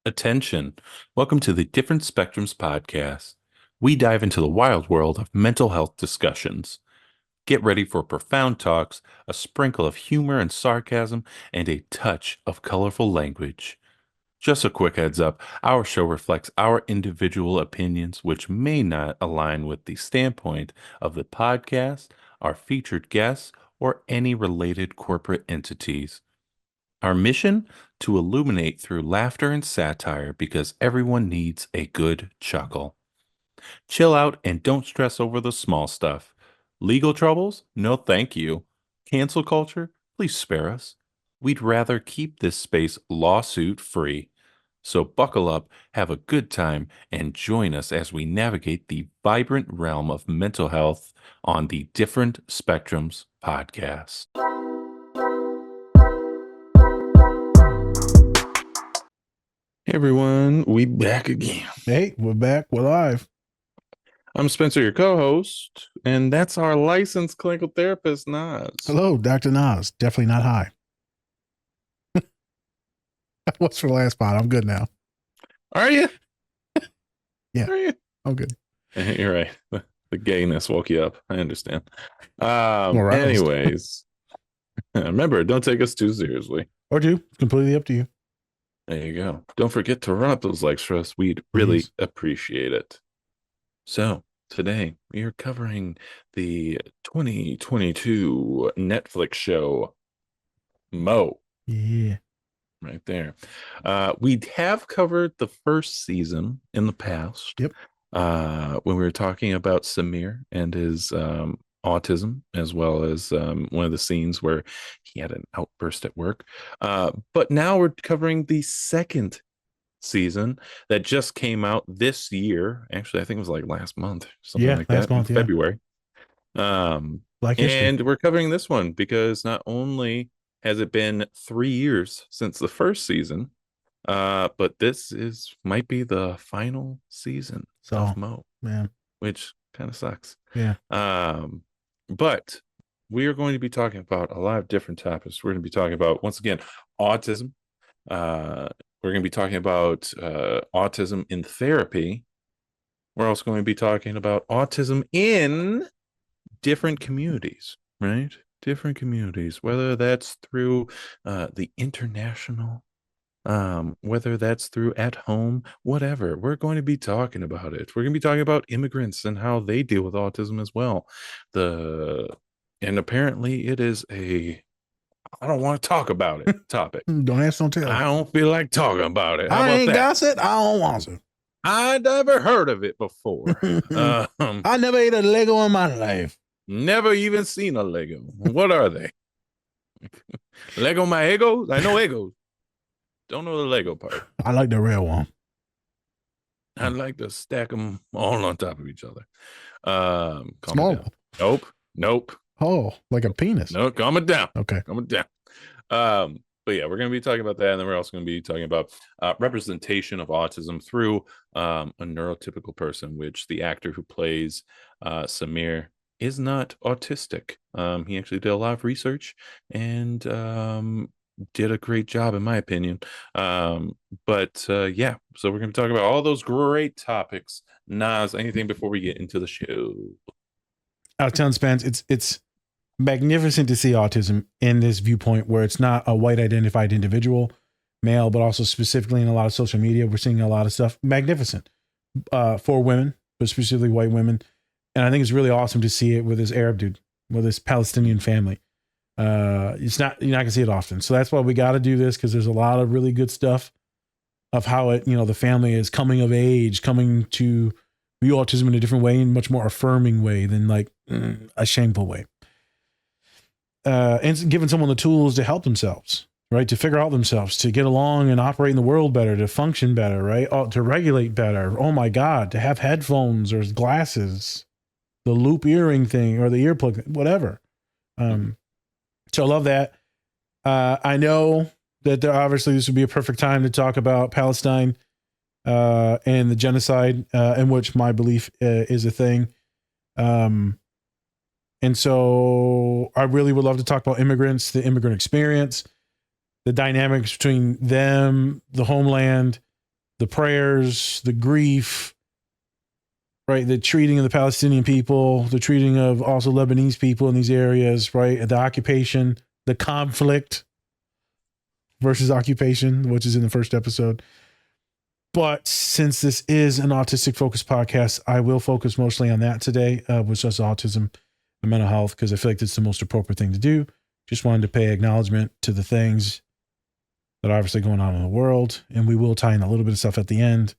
Attention. Welcome to the Different Spectrums podcast. We dive into the wild world of mental health discussions. Get ready for profound talks, a sprinkle of humor and sarcasm, and a touch of colorful language. Just a quick heads up, our show reflects our individual opinions, which may not align with the standpoint of the podcast, our featured guests, or any related corporate entities. Our mission? To illuminate through laughter and satire because everyone needs a good chuckle. Chill out and don't stress over the small stuff. Legal troubles? No, thank you. Cancel culture? Please spare us. We'd rather keep this space lawsuit free. So buckle up, have a good time, and join us as we navigate the vibrant realm of mental health on the Different Spectrums podcast. Hey everyone, we back again. Hey, we're back. We're live. I'm Spencer, your co-host, and that's our licensed clinical therapist, Nas. Hello, Dr. Nas. Definitely not high. What's for the last spot? I'm good now. Are you? Yeah. Are you? I'm good. You're right. The gayness woke you up. I understand. Aroused. Anyways, remember, don't take us too seriously. Or do. It's completely up to you. There you go. Don't forget to run up those likes for us. We'd really appreciate it. So today we are covering the 2022 Netflix show Mo. Yeah. Right there. We have covered the first season in the past. Yep. When we were talking about Samir and his autism, as well as one of the scenes where he had an outburst at work. But now we're covering the second season that just came out this year. Actually, I think it was like last month, something like last that, month, in February. Black history. And we're covering this one because not only has it been 3 years since the first season, but this might be the final season of Mo, man, which kind of sucks. Yeah. But we are going to be talking about a lot of different topics. We're going to be talking about, once again, autism. We're going to be talking about autism in therapy. We're also going to be talking about autism in different communities, right? Different communities, whether that's through the international, whether that's through at home, whatever. We're going to be talking about it. We're going to be talking about immigrants and how they deal with autism as well. And apparently it is I don't want to talk about it topic. Don't ask, don't tell. I don't feel like talking about it. How I about ain't that? gossip. I don't want to. I never heard of it before. I never ate a Lego in my life. Never even seen a Lego. What are they? Lego my egos? I know egos. Don't know the Lego part. I like the real one. I like to stack them all on top of each other. Small. Nope. Oh, like a penis. No, calm it down. Okay. Calm it down. But yeah, we're going to be talking about that. And then we're also going to be talking about representation of autism through a neurotypical person, which the actor who plays Samir is not autistic. He actually did a lot of research and did a great job, in my opinion. Yeah, so we're going to talk about all those great topics. Nas, anything before we get into the show? Out of town spans, it's magnificent to see autism in this viewpoint where it's not a white identified individual, male, but also specifically in a lot of social media. We're seeing a lot of stuff. Magnificent for women, but specifically white women. And I think it's really awesome to see it with this Arab dude, with this Palestinian family. You're not gonna see it often. So that's why we got to do this, because there's a lot of really good stuff of how it, the family is coming of age, coming to view autism in a different way, in much more affirming way than like a shameful way. And giving someone the tools to help themselves, right? To figure out themselves, to get along and operate in the world better, to function better, right? To regulate better. Oh my God, to have headphones or glasses, the loop earring thing or the earplug, whatever. So I love that. I know that obviously this would be a perfect time to talk about Palestine and the genocide, in which my belief is a thing. And so I really would love to talk about immigrants, the immigrant experience, the dynamics between them, the homeland, the prayers, the grief, right? The treating of the Palestinian people, the treating of also Lebanese people in these areas, right? The occupation, the conflict versus occupation, which is in the first episode. But since this is an autistic focused podcast, I will focus mostly on that today, which is autism and mental health, because I feel like that's the most appropriate thing to do. Just wanted to pay acknowledgement to the things that are obviously going on in the world. And we will tie in a little bit of stuff at the end.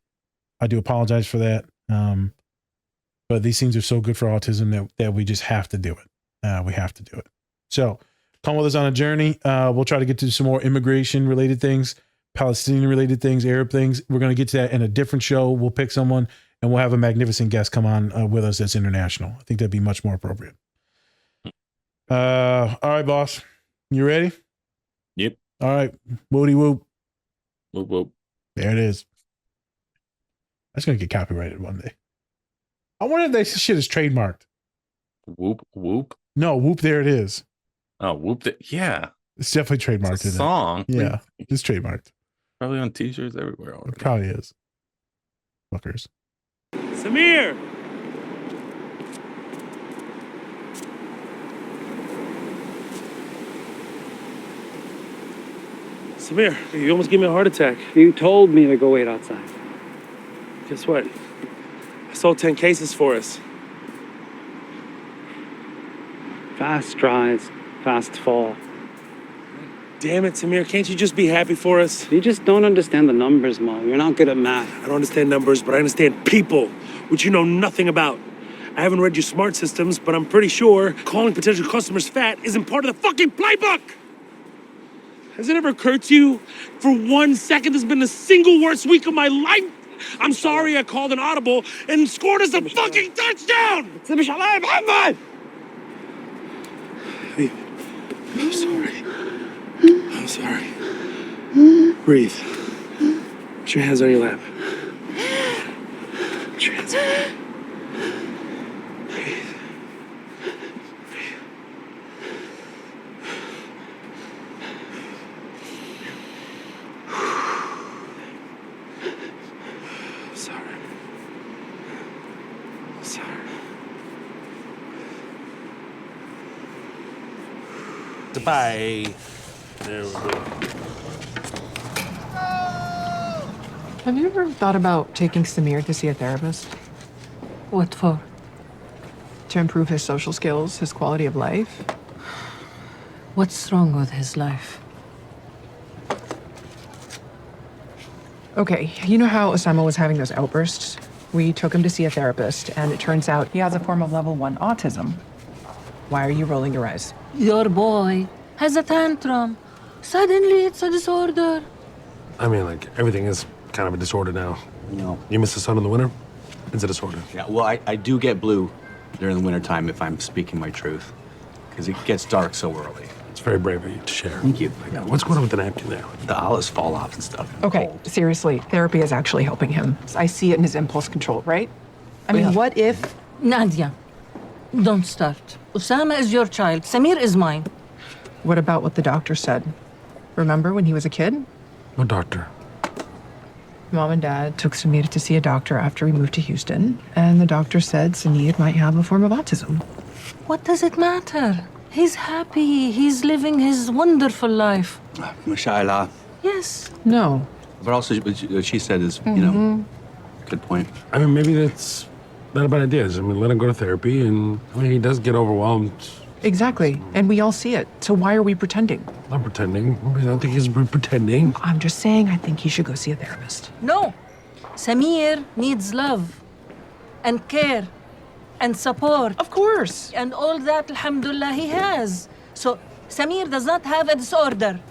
I do apologize for that. But these things are so good for autism that we just have to do it. We have to do it. So come with us on a journey. We'll try to get to some more immigration related things, Palestinian related things, Arab things. We're going to get to that in a different show. We'll pick someone and we'll have a magnificent guest come on with us that's international. I think that'd be much more appropriate. All right, boss. You ready? Yep. All right. Woody whoop. Whoop, whoop. There it is. That's going to get copyrighted one day. I wonder if that shit is trademarked. Whoop, whoop. No, whoop, there it is. Oh, whoop. Yeah. It's definitely trademarked. It's a song. Yeah, it's trademarked. Probably on t-shirts everywhere already. It probably is. Fuckers. Samir! Samir, you almost gave me a heart attack. You told me to go wait outside. Guess what? I sold 10 cases for us. Fast rise, fast fall. Damn it, Samir, can't you just be happy for us? You just don't understand the numbers, Mo. You're not good at math. I don't understand numbers, but I understand people, which you know nothing about. I haven't read your smart systems, but I'm pretty sure calling potential customers fat isn't part of the fucking playbook! Has it ever occurred to you, for 1 second, this has been the single worst week of my life? I'm sorry I called an audible and scored us a fucking touchdown! Hey, I'm sorry. I'm sorry. Breathe. Put your hands on your lap. Put your hands on your lap. Breathe. Breathe. I'm sorry. I'm sorry. Goodbye. There we go. Have you ever thought about taking Samir to see a therapist? What for? To improve his social skills, his quality of life? What's wrong with his life? Okay, you know how Osama was having those outbursts? We took him to see a therapist, and it turns out he has a form of level 1 autism. Why are you rolling your eyes? Your boy has a tantrum. Suddenly it's a disorder. I mean, like, everything is kind of a disorder now. You know, You miss the sun in the winter, it's a disorder. yeah, well, I do get blue during the wintertime if I'm speaking my truth, because it gets dark so early. It's very brave of you to share. Thank you. Yeah, what's going on with the napkin there? The olives fall off and stuff. Okay, Cold. seriously, therapy is actually helping him. I see it in his impulse control, right? I mean, Yeah. what if... Nadia, don't start. Osama is your child. Samir is mine. What about what the doctor said? Remember when he was a kid? No doctor. Mom and Dad took Samir to see a doctor after we moved to Houston, and the doctor said Samir might have a form of autism. What does it matter? He's happy. He's living his wonderful life. Mashallah. Yes. No. But also, what she said is, you know, good point. I mean, maybe that's not a bad idea. I mean, let him go to therapy, and I mean, he does get overwhelmed. Exactly. And we all see it. So why are we pretending? Not pretending. I don't think he's pretending. I'm just saying I think he should go see a therapist. No. Samir needs love and care and support. Of course. And all that, alhamdulillah, he has. So Samir does not have a disorder.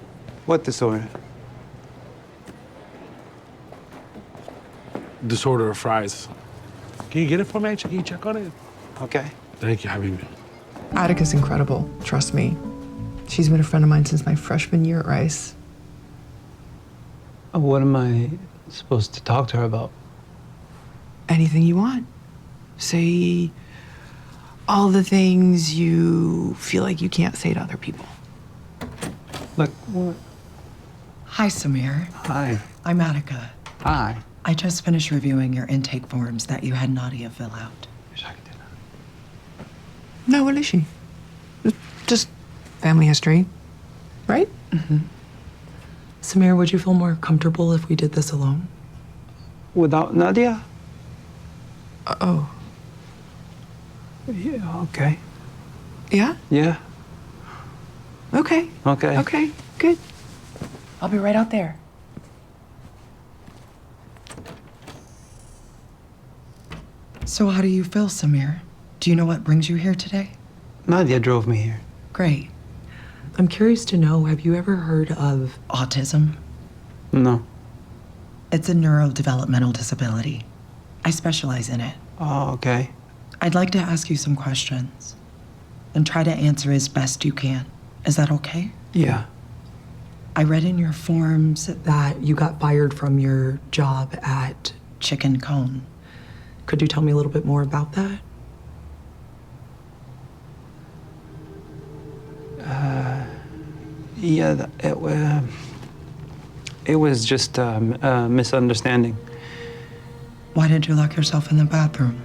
What disorder? Disorder of fries. Can you get it for me? Can you check on it? Okay. Thank you, Habibi. Attica's incredible. Trust me. She's been a friend of mine since my freshman year at Rice. What am I supposed to talk to her about? Anything you want. Say all the things you feel like you can't say to other people. Like what? Hi, Samir. Hi. I'm Attica. Hi. I just finished reviewing your intake forms that you had Nadia fill out. No, what is she? Just family history, right? Samir, would you feel more comfortable if we did this alone? Without Nadia? Oh. Yeah, okay. Yeah? Yeah, Okay. okay. Okay, good. I'll be right out there. So how do you feel, Samir? Do you know what brings you here today? Nadia drove me here. Great. I'm curious to know, have you ever heard of autism? No. It's a neurodevelopmental disability. I specialize in it. Oh, okay. I'd like to ask you some questions and try to answer as best you can. Is that okay? Yeah. I read in your forms that you got fired from your job at Chicken Cone. Could you tell me a little bit more about that? Yeah, it was just a misunderstanding. Why did you lock yourself in the bathroom?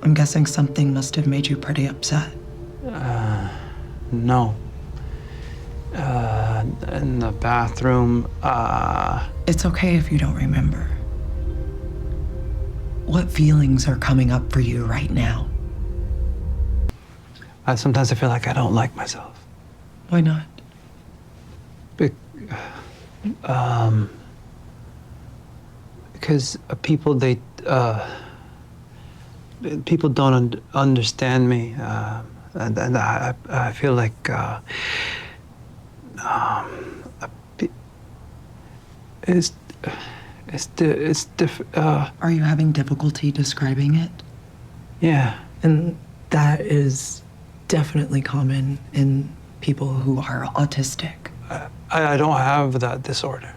I'm guessing something must have made you pretty upset. No. In the bathroom, It's okay if you don't remember. What feelings are coming up for you right now? sometimes I feel like I don't like myself. Why not? Because people people don't understand me, and I feel like Are you having difficulty describing it? yeah. And that is definitely common in people who are autistic. I don't have that disorder.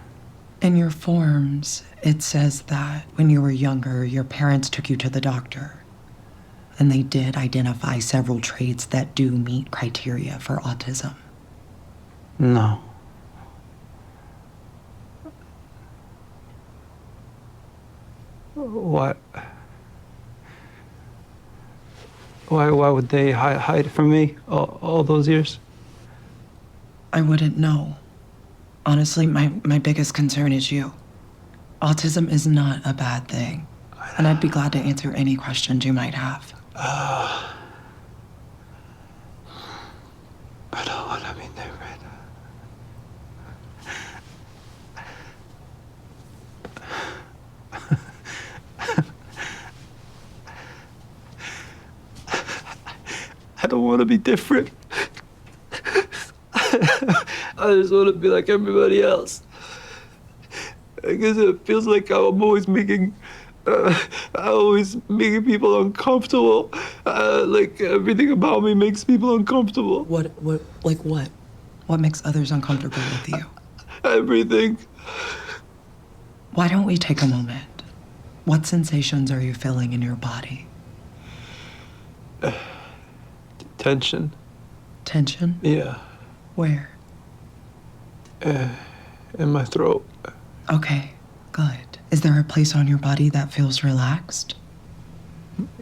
In your forms, it says that when you were younger, your parents took you to the doctor. And they did identify several traits that do meet criteria for autism. No. What? Why would they hide it from me all those years? I wouldn't know. Honestly, my biggest concern is you. Autism is not a bad thing. And I'd be glad to answer any questions you might have. I don't want to be different. I don't want to be different. I just want to be like everybody else. I guess it feels like I'm always making people uncomfortable. Like everything about me makes people uncomfortable. What? What makes others uncomfortable with you? Everything. Why don't we take a moment? What sensations are you feeling in your body? Tension. Tension? Yeah. Where? In my throat. Okay, good. Is there a place on your body that feels relaxed?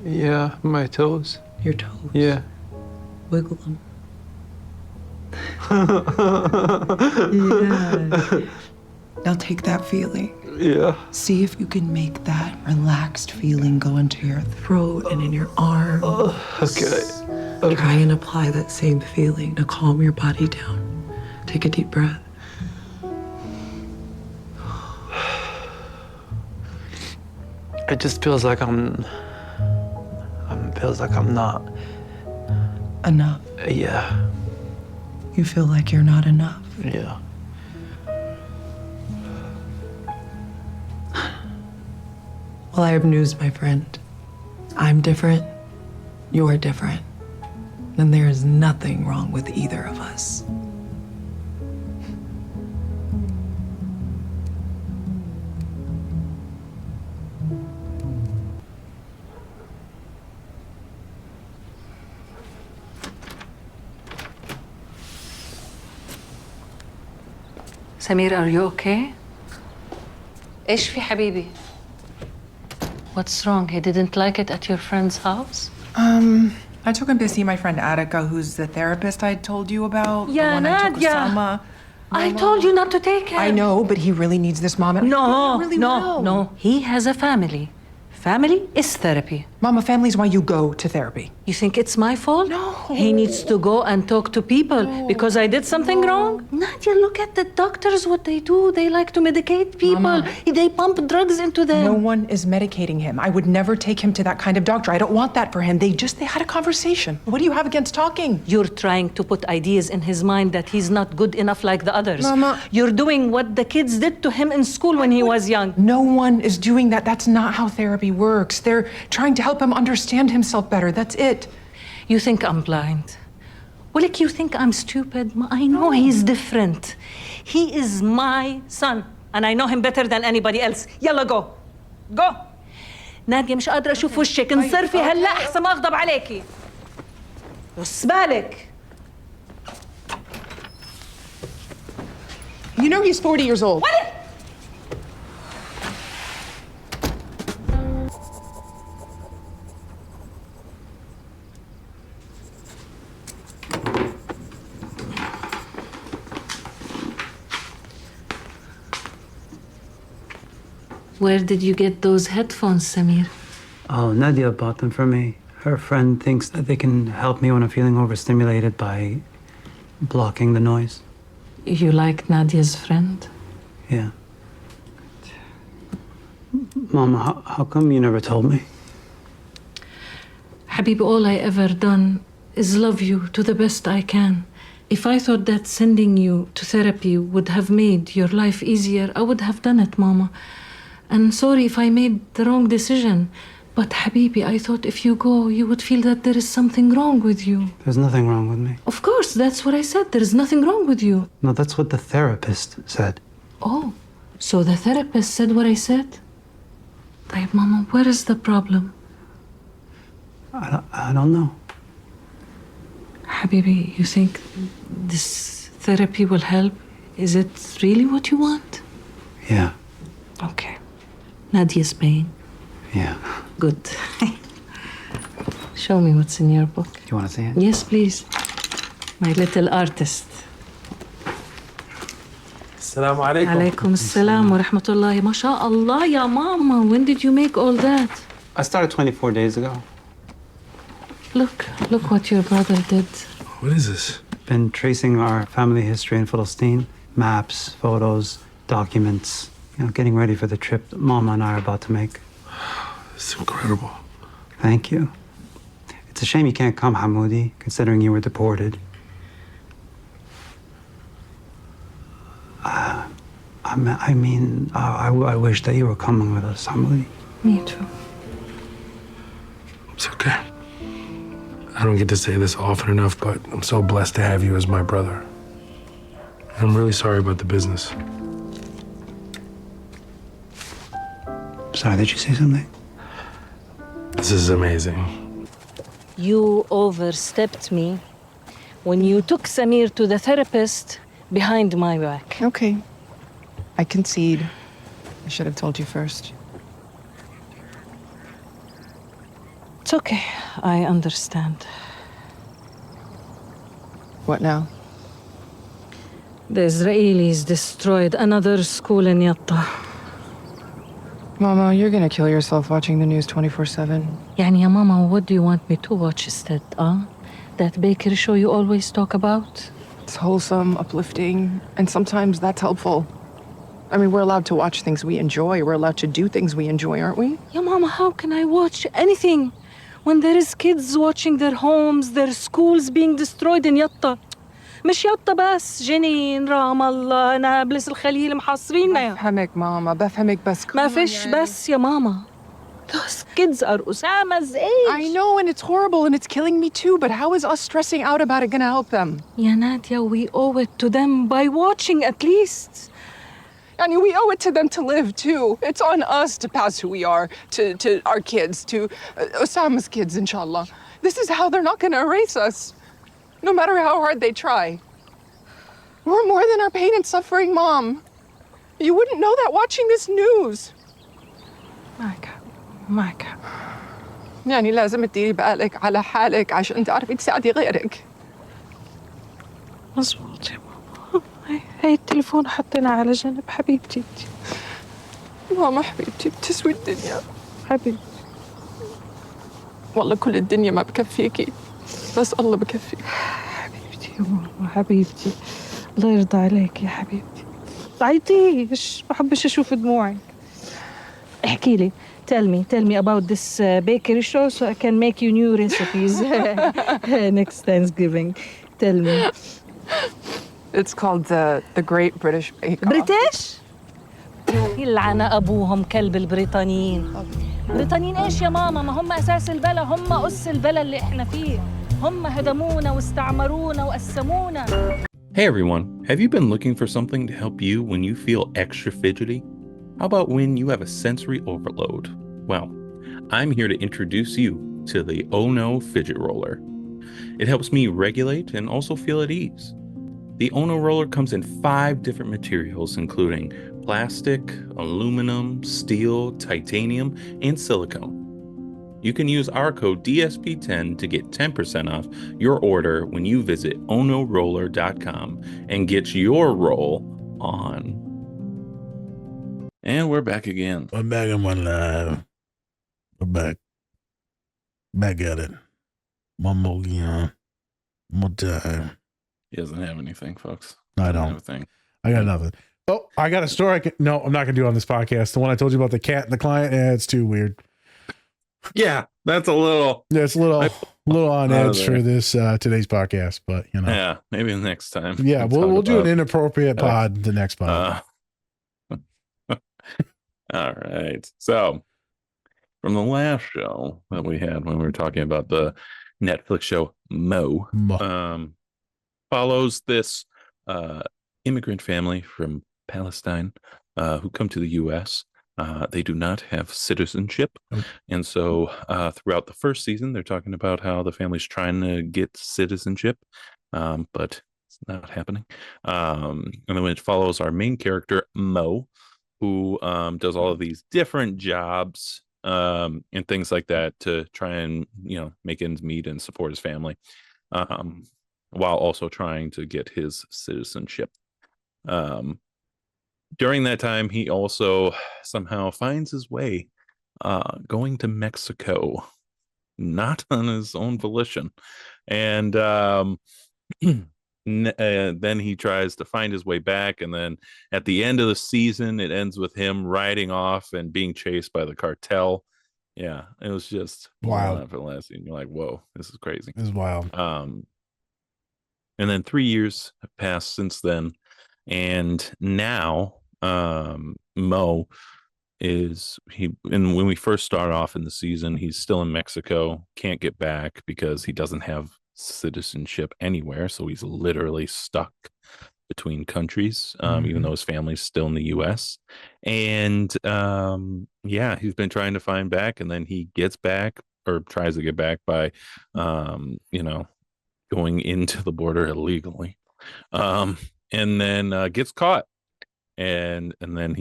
Yeah, my toes. Your toes? Yeah. Wiggle them. Yeah. Now take that feeling. Yeah. See if you can make that relaxed feeling go into your throat and in your arms. Okay. Try and apply that same feeling to calm your body down. Take a deep breath. It just feels like I'm not. Enough. Yeah. You feel like you're not enough. Yeah. Well, I have news, my friend. I'm different. You're different. And there is nothing wrong with either of us. سمير are you okay؟ ايش في حبيبي؟ What's wrong? He didn't like it at your friend's house? I took him to see my friend Attica, who's the therapist I told you about. Yeah, the one I took Nadia. Osama. I told you not to take him. I know, but he really needs this, Mama. No, really no, well. no. He has a family. Family is therapy. Mama, family's why you go to therapy. You think it's my fault? No. He needs to go and talk to people because I did something wrong? Nadia, look at the doctors, what they do. They like to medicate people. Mama. They pump drugs into them. No one is medicating him. I would never take him to that kind of doctor. I don't want that for him. They had a conversation. What do you have against talking? You're trying to put ideas in his mind that he's not good enough like the others. Mama. You're doing what the kids did to him in school when he was young. No one is doing that. That's not how therapy works. They're trying to help him understand himself better. That's it. You think I'm blind. Well, like you think I'm stupid. I know he's different. He is my son, and I know him better than anybody else. يلا go. Go. نادية مش قادرة أشوف وشك. انصرفي هلا أحسن ما أغضب عليكي. بس بالك. You know he's 40 years old. What? Where did you get those headphones, Samir? Oh, Nadia bought them for me. Her friend thinks that they can help me when I'm feeling overstimulated by blocking the noise. You like Nadia's friend? Yeah. Mama, how come you never told me? Habibi, all I ever done is love you to the best I can. If I thought that sending you to therapy would have made your life easier, I would have done it, Mama. And sorry if I made the wrong decision. But Habibi, I thought if you go, you would feel that there is something wrong with you. There's nothing wrong with me. Of course, that's what I said. There is nothing wrong with you. No, that's what the therapist said. Oh, so the therapist said what I said? طيب, Mama, where is the problem? I don't know. Habibi, you think this therapy will help? Is it really what you want? Yeah. Okay. Nadia's paying. Yeah. Good. Show me what's in your book. Do you want to see it? Yes, please. My little artist. Assalamu alaikum. Alaikum assalam wa rahmatullahi. MashaAllah, ya mama. When did you make all that? I started 24 days ago. Look what your brother did. What is this? Been tracing our family history in Palestine. Maps, photos, documents. You know, getting ready for the trip that Mama and I are about to make. It's incredible. Thank you. It's a shame you can't come, Hamoudi, considering you were deported. I wish that you were coming with us, Hamoudi. Me too. It's okay. I don't get to say this often enough, but I'm so blessed to have you as my brother. I'm really sorry about the business. Sorry, did you say something? This is amazing. You overstepped me when you took Samir to the therapist behind my back. Okay. I concede. I should have told you first. It's okay. I understand. What now? The Israelis destroyed another school in Yatta. Mama, you're gonna kill yourself watching the news 24/7. يعني يا ماما, what do you want me to watch instead, That bakery show you always talk about? It's wholesome, uplifting, and sometimes that's helpful. I mean, we're allowed to watch things we enjoy. We're allowed to do things we enjoy, aren't we? Yeah, Mama, how can I watch anything when there is kids watching their homes, their schools being destroyed in Yatta? مش يطا بس، جنين، رام الله، نابلس، الخليل محاصريننا. بفهمك ماما، بفهمك بس. ما فيش بس يا ماما. Those kids are Osama's age. I know, and it's horrible, and it's killing me too, but how is us stressing out about it gonna help them? يا نادية, we owe it to them by watching at least. I mean, we owe it to them to live too. It's on us to pass who we are to our kids, to Osama's kids, inshallah. This is how they're not gonna erase us. No matter how hard they try. We're more than our pain and suffering, Mom. You wouldn't know that watching this news. My God. معك حق. يعني لازم تديري بالك على حالك عشان تعرفي تساعدي غيرك. مزبوط يا ماما. هاي التليفون حطينا على جنب حبيبتي. ماما حبيبتي بتسوي الدنيا. حبيبتي والله كل الدنيا ما بكفيكي، بس الله بكفي. حبيبتي يا ماما حبيبتي، الله يرضى عليك يا حبيبتي. تعيطيش، ما بحبش اشوف دموعك. احكي لي. Tell me about this bakery show so I can make you new recipes next Thanksgiving. Tell me. It's called the Great British Bake Off. بريتش؟ يلعن ابوهم كلب البريطانيين. بريطانيين ايش يا ماما؟ ما هم اساس البلا، هم اس البلا اللي احنا فيه. هم هدمونا واستعمرونا وقسمونا. Hey everyone, have you been looking for something to help you when you feel extra fidgety? How about when you have a sensory overload? Well, I'm here to introduce you to the Oh No Fidget Roller. It helps me regulate and also feel at ease. The Oh No Roller comes in 5 different materials, including plastic, aluminum, steel, titanium, and silicone. You can use our code DSP10 to get 10% off your order when you visit onoroller.com and get your roll on. And we're back again. I'm back in one live. We're back. Back at it. One more again. One more time. He doesn't have anything, folks. I Doesn't don't. have a thing. I got nothing. Oh, I got a story. No, I'm not going to do it on this podcast. The one I told you about the cat and the client. It's too weird. Yeah, that's a little. Yeah, it's a little on edge there. for this today's podcast, but you know. Yeah, maybe next time. Yeah, we'll do an inappropriate pod the next pod. All right. So, from the last show that we had when we were talking about the Netflix show Mo, follows this immigrant family from Palestine who come to the U.S. They do not have citizenship. And so throughout the first season, they're talking about how the family's trying to get citizenship, but it's not happening. And then it follows our main character, Mo, who does all of these different jobs and things like that to try and, make ends meet and support his family, while also trying to get his citizenship. During that time, he also somehow finds his way going to Mexico, not on his own volition. And then he tries to find his way back. And then at the end of the season, it ends with him riding off and being chased by the cartel. Yeah, it was just wild. After the last scene, you're like, whoa, this is crazy. This is wild. And then 3 years have passed since then. And now Mo and when we first start off in the season, he's still in Mexico, can't get back because he doesn't have citizenship anywhere. So he's literally stuck between countries, even though his family's still in the US. And he's been trying to find back, and then he gets back or tries to get back by going into the border illegally. And then gets caught. And then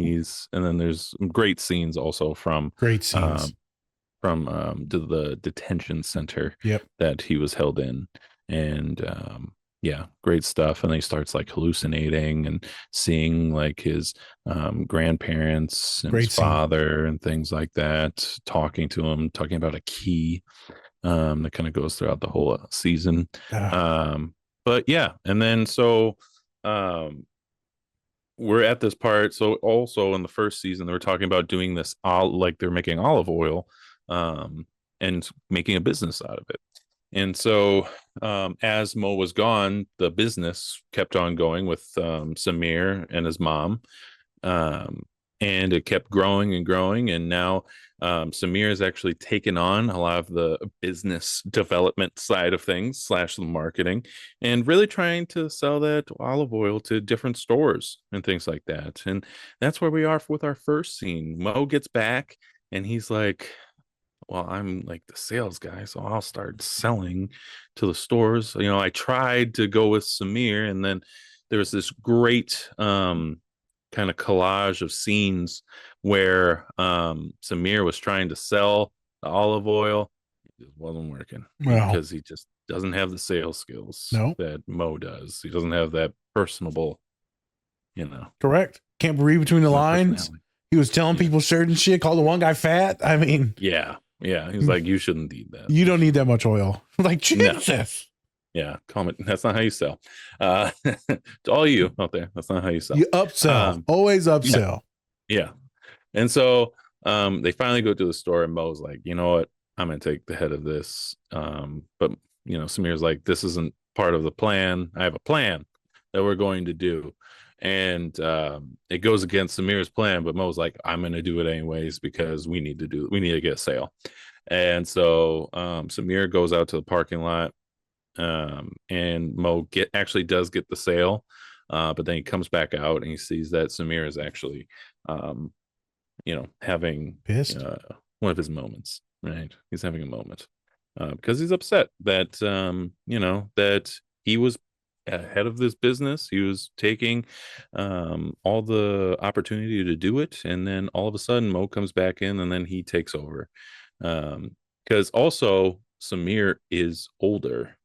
there's great scenes also from the detention center that he was held in. And great stuff. And then he starts like hallucinating and seeing like his grandparents and his father and things like that, talking to him, talking about a key that kind of goes throughout the whole season. But yeah, and then so we're at this part. So also in the first season, they were talking about doing this like they're making olive oil and making a business out of it. And so as Mo was gone, the business kept on going with Samir and his mom. And it kept growing and growing. And now Samir has actually taken on a lot of the business development side of things / the marketing, and really trying to sell that olive oil to different stores and things like that. And that's where we are with our first scene. Mo gets back and he's like, well, I'm like the sales guy, so I'll start selling to the stores. I tried to go with Samir, and then there was this great kind of collage of scenes where Samir was trying to sell the olive oil. It just wasn't working Well, because he just doesn't have the sales skills no, that Mo does. He doesn't have that personable, correct. Can't read between the lines. personality. He was telling Yeah. people certain shit, called the one guy fat. I mean, Yeah. He's like, you shouldn't eat that. you don't need that much oil. Like, No. Jesus. Yeah, comment. That's not how you sell. To all you out there, that's not how you sell. You upsell. Always upsell. Yeah. And so they finally go to the store, and Mo's like, you know what? I'm gonna take the head of this. But Samir's like, this isn't part of the plan. I have a plan that we're going to do. And it goes against Samir's plan, but Mo's like, I'm gonna do it anyways because we need to get a sale. And so Samir goes out to the parking lot, and Mo actually does get the sale, but then he comes back out and he sees that Samir is actually having Pissed. one of his moments, right? He's having a moment because he's upset that that he was ahead of this business. He was taking all the opportunity to do it, and then all of a sudden Mo comes back in, and then he takes over. Because also Samir is older.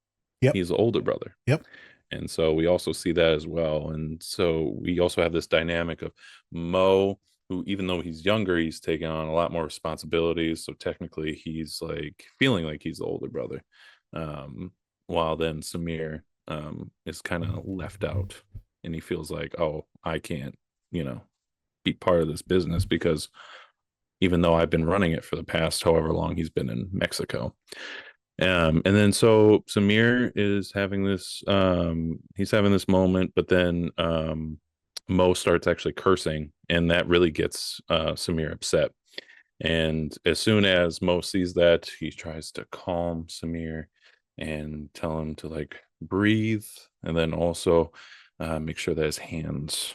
Yep. He's an older brother. Yep. And so we also see that as well. And so we also have this dynamic of Mo, who, even though he's younger, he's taking on a lot more responsibilities. So technically he's like feeling like he's the older brother. While then Samir is kind of left out, and he feels like, oh, I can't, be part of this business because even though I've been running it for the past however long he's been in Mexico. And then so Samir is having this he's having this moment, but then Mo starts actually cursing, and that really gets Samir upset. And as soon as Mo sees that, he tries to calm Samir and tell him to like breathe, and then also make sure that his hands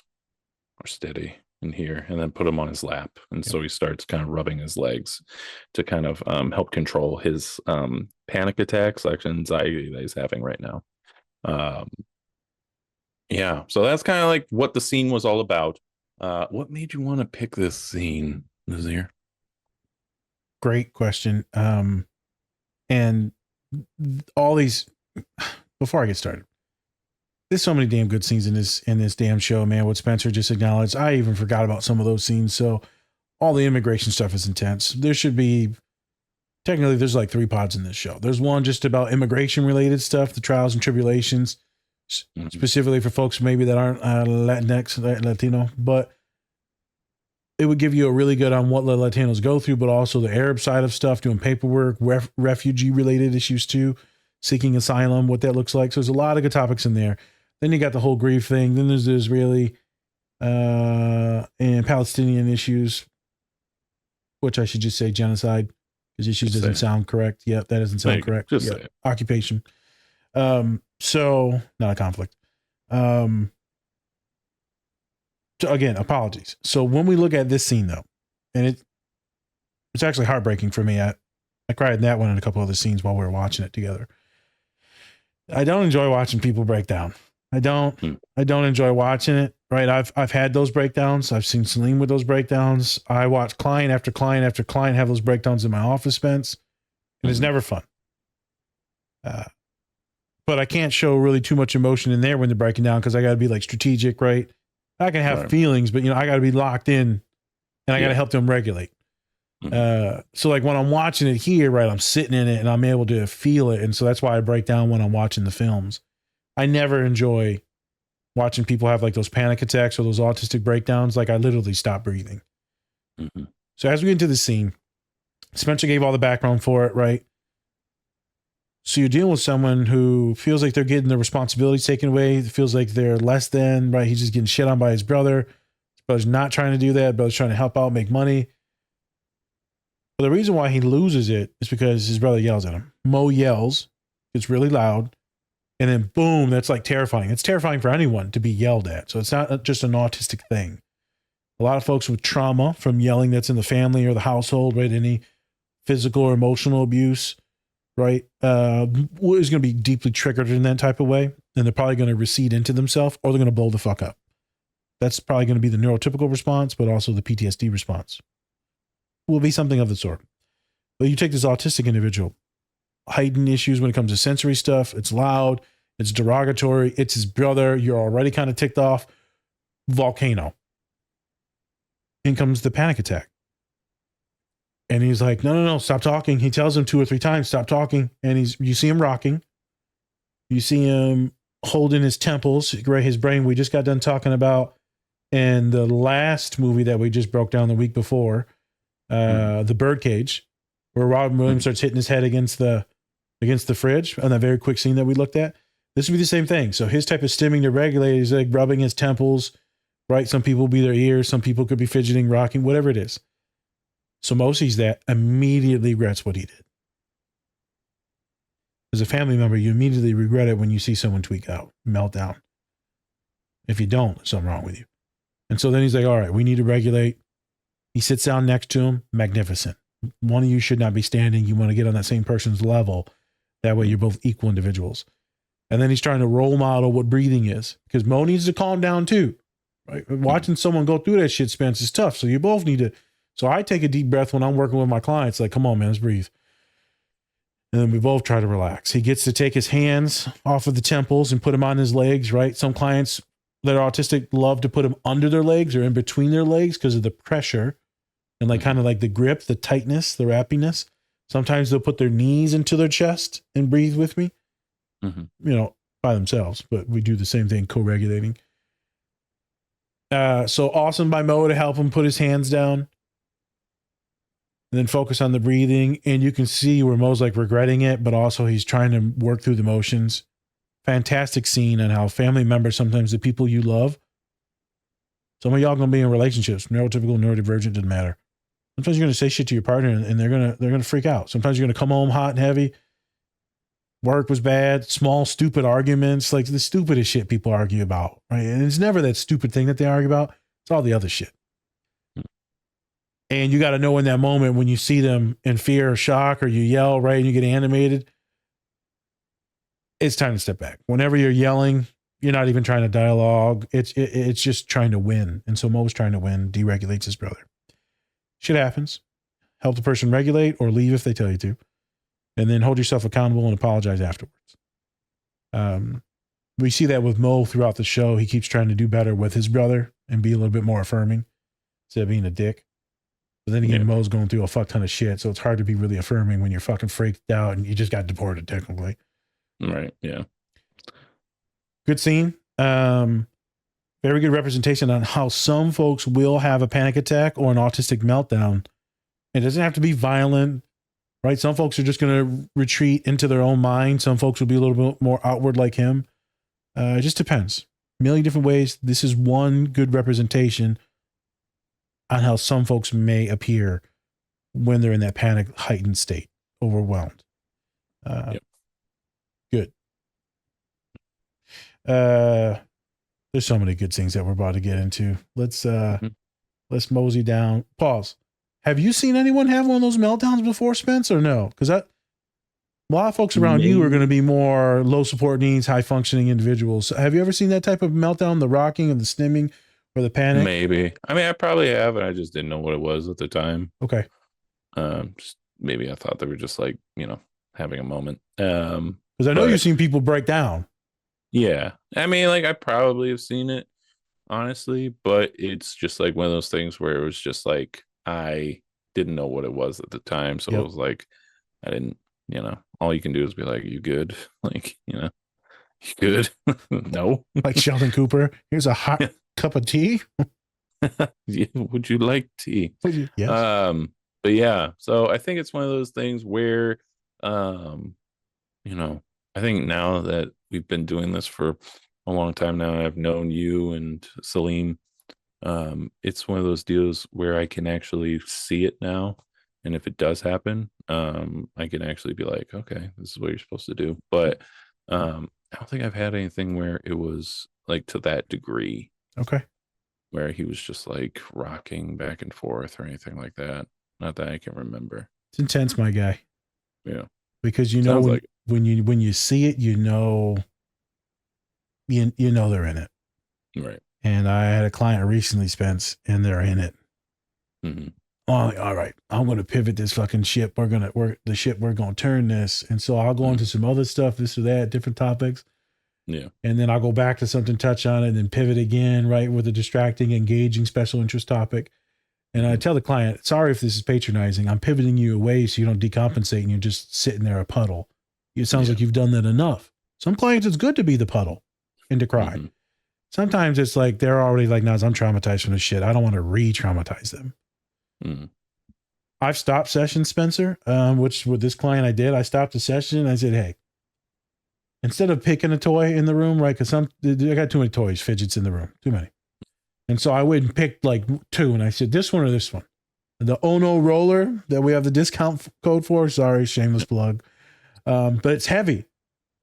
are steady in here, and then put him on his lap. And so he starts kind of rubbing his legs to kind of help control his panic attacks, like anxiety that he's having right now. Yeah, so that's kind of like what the scene was all about. What made you want to pick this scene, Nazir? Great question. And all these, before I get started, there's so many damn good scenes in this damn show, man. What Spencer just acknowledged, I even forgot about some of those scenes. So all the immigration stuff is intense. There should be, technically, there's like 3 pods in this show. There's one just about immigration related stuff, the trials and tribulations, specifically for folks maybe that aren't Latinx, Latino, but it would give you a really good on what the Latinos go through, but also the Arab side of stuff, doing paperwork, refugee related issues too, seeking asylum, what that looks like. So there's a lot of good topics in there. Then you got the whole grief thing. Then there's the Israeli and Palestinian issues, which I should just say genocide, because issues doesn't sound correct. Yeah, that doesn't sound correct. Just say it. Occupation. So not a conflict. So again, apologies. So when we look at this scene though, and it's actually heartbreaking for me. I cried in that one and a couple other scenes while we were watching it together. I don't enjoy watching people break down. I don't enjoy watching it. Right. I've had those breakdowns. I've seen Celine with those breakdowns. I watch client after client after client have those breakdowns in my office, Spence, and it's never fun. But I can't show really too much emotion in there when they're breaking down, because I got to be like strategic, right? I can have feelings, but I got to be locked in, and I got to help them regulate. So like when I'm watching it here, right, I'm sitting in it and I'm able to feel it. And so that's why I break down when I'm watching the films. I never enjoy watching people have like those panic attacks or those autistic breakdowns. Like I literally stop breathing. So as we get into the scene, Spencer gave all the background for it, right? So you're dealing with someone who feels like they're getting their responsibilities taken away. Feels like they're less than, right? He's just getting shit on by his brother. His brother's not trying to do that. Brother's trying to help out, make money. But the reason why he loses it is because his brother yells at him. Mo yells. It's really loud. And then boom, that's like terrifying. It's terrifying for anyone to be yelled at. So it's not just an autistic thing. A lot of folks with trauma from yelling that's in the family or the household, right? Any physical or emotional abuse, right? Is going to be deeply triggered in that type of way. And they're probably going to recede into themselves, or they're going to blow the fuck up. That's probably going to be the neurotypical response, but also the PTSD response will be something of the sort. But you take this autistic individual, heightened issues when it comes to sensory stuff. It's loud. It's derogatory. It's his brother. You're already kind of ticked off. Volcano. In comes the panic attack. And he's like, no, stop talking. He tells him 2 or 3 times, stop talking. And you see him rocking. You see him holding his temples, right? His brain. We just got done talking about in the last movie that we just broke down the week before, The Birdcage, where Robin Williams starts hitting his head against the fridge on that very quick scene that we looked at. This would be the same thing. So his type of stimming to regulate is like rubbing his temples, right? Some people will be their ears. Some people could be fidgeting, rocking, whatever it is. So Mo sees that, immediately regrets what he did. As a family member, you immediately regret it when you see someone tweak out, melt down. If you don't, there's something wrong with you. And so then he's like, all right, we need to regulate. He sits down next to him. Magnificent. One of you should not be standing. You want to get on that same person's level. That way you're both equal individuals. And then he's trying to role model what breathing is, because Mo needs to calm down too. Right? Watching someone go through that shit, Spence, is tough. So you both need to. So I take a deep breath when I'm working with my clients, like, come on, man, let's breathe. And then we both try to relax. He gets to take his hands off of the temples and put them on his legs, right? Some clients that are autistic love to put them under their legs or in between their legs because of the pressure and like kind of like the grip, the tightness, the wrappiness. Sometimes they'll put their knees into their chest and breathe with me, by themselves, but we do the same thing, co-regulating. So awesome by Mo to help him put his hands down and then focus on the breathing. And you can see where Mo's like regretting it, but also he's trying to work through the motions. Fantastic scene on how family members, sometimes the people you love, some of y'all gonna be in relationships, neurotypical, neurodivergent, doesn't matter. Sometimes you're gonna say shit to your partner and they're gonna freak out. Sometimes you're gonna come home hot and heavy. Work was bad, small, stupid arguments, like the stupidest shit people argue about, right? And it's never that stupid thing that they argue about. It's all the other shit. And you got to know in that moment when you see them in fear or shock or you yell, right, and you get animated, it's time to step back. Whenever you're yelling, you're not even trying to dialogue. It's just trying to win. And so Mo's trying to win, deregulates his brother. Shit happens. Help the person regulate or leave if they tell you to. And then hold yourself accountable and apologize afterwards. We see that with Mo throughout the show. He keeps trying to do better with his brother and be a little bit more affirming instead of being a dick. But then again, Mo's going through a fuck ton of shit, so it's hard to be really affirming when you're fucking freaked out and you just got deported, technically. Right, yeah. Good scene. Very good representation on how some folks will have a panic attack or an autistic meltdown. It doesn't have to be violent, right? Some folks are just going to retreat into their own mind. Some folks will be a little bit more outward like him. It just depends. A million different ways. This is one good representation on how some folks may appear when they're in that panic heightened state, overwhelmed. Good. There's so many good things that we're about to get into. Let's mosey down. Pause. Have you seen anyone have one of those meltdowns before, Spence, or no? Because a lot of folks around you are going to be more low support needs, high functioning individuals. Have you ever seen that type of meltdown, the rocking and the stimming or the panic? Maybe. I mean, I probably have, and I just didn't know what it was at the time. Okay. Just maybe I thought they were just like, having a moment. Because I know you've seen people break down. Yeah. I mean, like, I probably have seen it, honestly, but it's just like one of those things where it was just like, I didn't know what it was at the time. So it was like, I didn't, all you can do is be like, you good? Like, you good? No. Like Sheldon Cooper, here's a hot cup of tea. Would you like tea? Yes. But yeah, so I think it's one of those things where, I think now that we've been doing this for a long time now, I've known you and Salim. It's one of those deals where I can actually see it now. And if it does happen, I can actually be like, okay, this is what you're supposed to do. But I don't think I've had anything where it was like to that degree. Okay. Where he was just like rocking back and forth or anything like that. Not that I can remember. It's intense, my guy. Yeah. Because when you see it, you know they're in it. Right. And I had a client recently, Spence, and they're in it. Mm-hmm. Oh, all right, I'm going to pivot this fucking ship. We're going to turn this. And so I'll go into some other stuff, this or that, different topics. Yeah. And then I'll go back to something, touch on it, and then pivot again, right, with a distracting, engaging special interest topic. And I tell the client, sorry if this is patronizing. I'm pivoting you away so you don't decompensate and you're just sitting there a puddle. It sounds like you've done that enough. Some clients, it's good to be the puddle and to cry. Mm-hmm. Sometimes it's like they're already like, no, I'm traumatized from this shit. I don't want to re-traumatize them. Mm-hmm. I've stopped sessions, Spencer, which with this client I did. I stopped the session and I said, hey, instead of picking a toy in the room, right? Because I got too many toys, fidgets in the room, too many. And so I went and picked like two, and I said, this one or this one? The Ono roller that we have the discount code for. Sorry, shameless plug. But it's heavy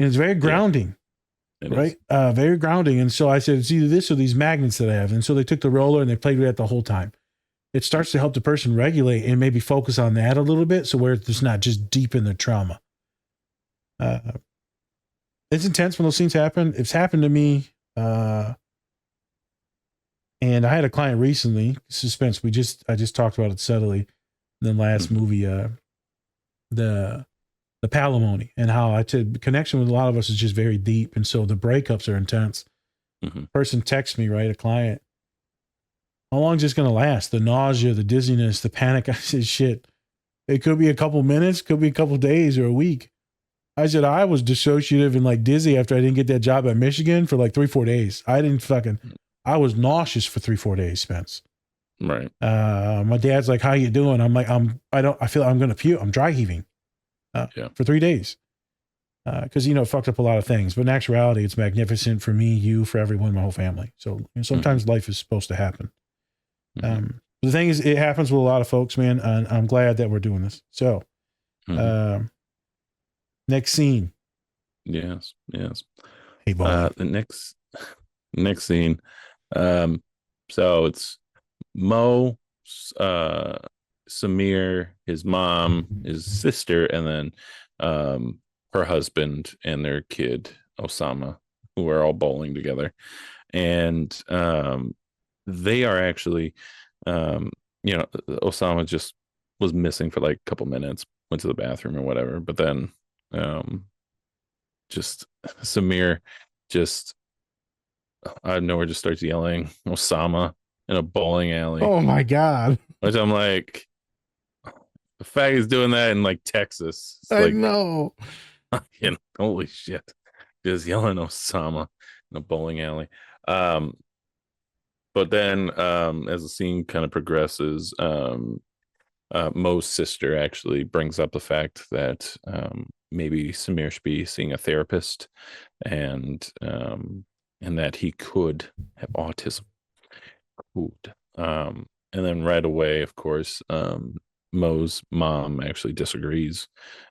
and it's very grounding, right? Very grounding. And so I said, it's either this or these magnets that I have. And so they took the roller and they played with it the whole time. It starts to help the person regulate and maybe focus on that a little bit. So where it's not just deep in their trauma. It's intense when those things happen. It's happened to me. And I had a client recently, suspense. I just talked about it subtly in the last movie, the palimony, and how I said connection with a lot of us is just very deep. And so the breakups are intense. Person texts me, right? A client. How long is this going to last? The nausea, the dizziness, the panic. I said, shit, it could be a couple minutes, could be a couple days or a week. I said, I was dissociative and like dizzy after I didn't get that job at Michigan for like 3-4 days. I was nauseous for 3-4 days, Spence. Right. My dad's like, how you doing? I'm like, I feel I'm going to puke. I'm dry heaving for 3 days. Cause it fucked up a lot of things, but in actuality, it's magnificent for me, you, for everyone, my whole family. So sometimes life is supposed to happen. The thing is, it happens with a lot of folks, man. And I'm glad that we're doing this. So, next scene. Yes. Hey, the next scene. So it's Mo, Samir, his mom, his sister, and then her husband and their kid, Osama, who are all bowling together. And they are actually, Osama just was missing for like a couple minutes, went to the bathroom or whatever. But then just Samir just out of nowhere just starts yelling Osama in a bowling alley. Oh my God. Which I'm like, the fact he's doing that in like Texas. I like, know. Holy shit. Just yelling Osama in a bowling alley. But then as the scene kind of progresses, Mo's sister actually brings up the fact that maybe Samir should be seeing a therapist and that he could have autism. And then right away, of course, Mo's mom actually disagrees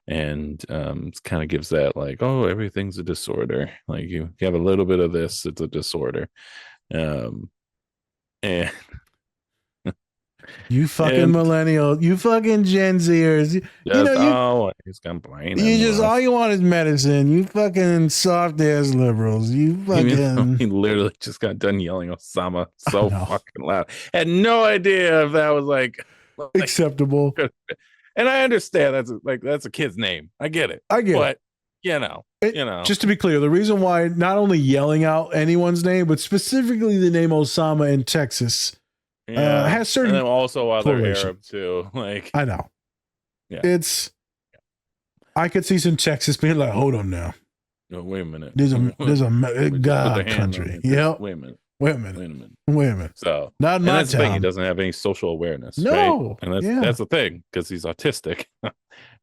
and kind of gives that like, oh, everything's a disorder. Like you have a little bit of this, it's a disorder. And you fucking millennial, you fucking Gen Zers. Always complaining. You just all you want is medicine. You fucking soft ass liberals. You fucking. He literally just got done yelling Osama so fucking loud. Had no idea if that was like acceptable. And I understand that's a kid's name. I get it. But just to be clear, the reason why not only yelling out anyone's name, but specifically the name Osama in Texas. Has certain and then also other Arab too. Like I know. Yeah. I could see some Texas being like, hold on now. No, wait a minute. There's a God country. Yep. Wait a minute. So not my that's town. the thing. He doesn't have any social awareness. No. Right? And that's the thing, because he's autistic.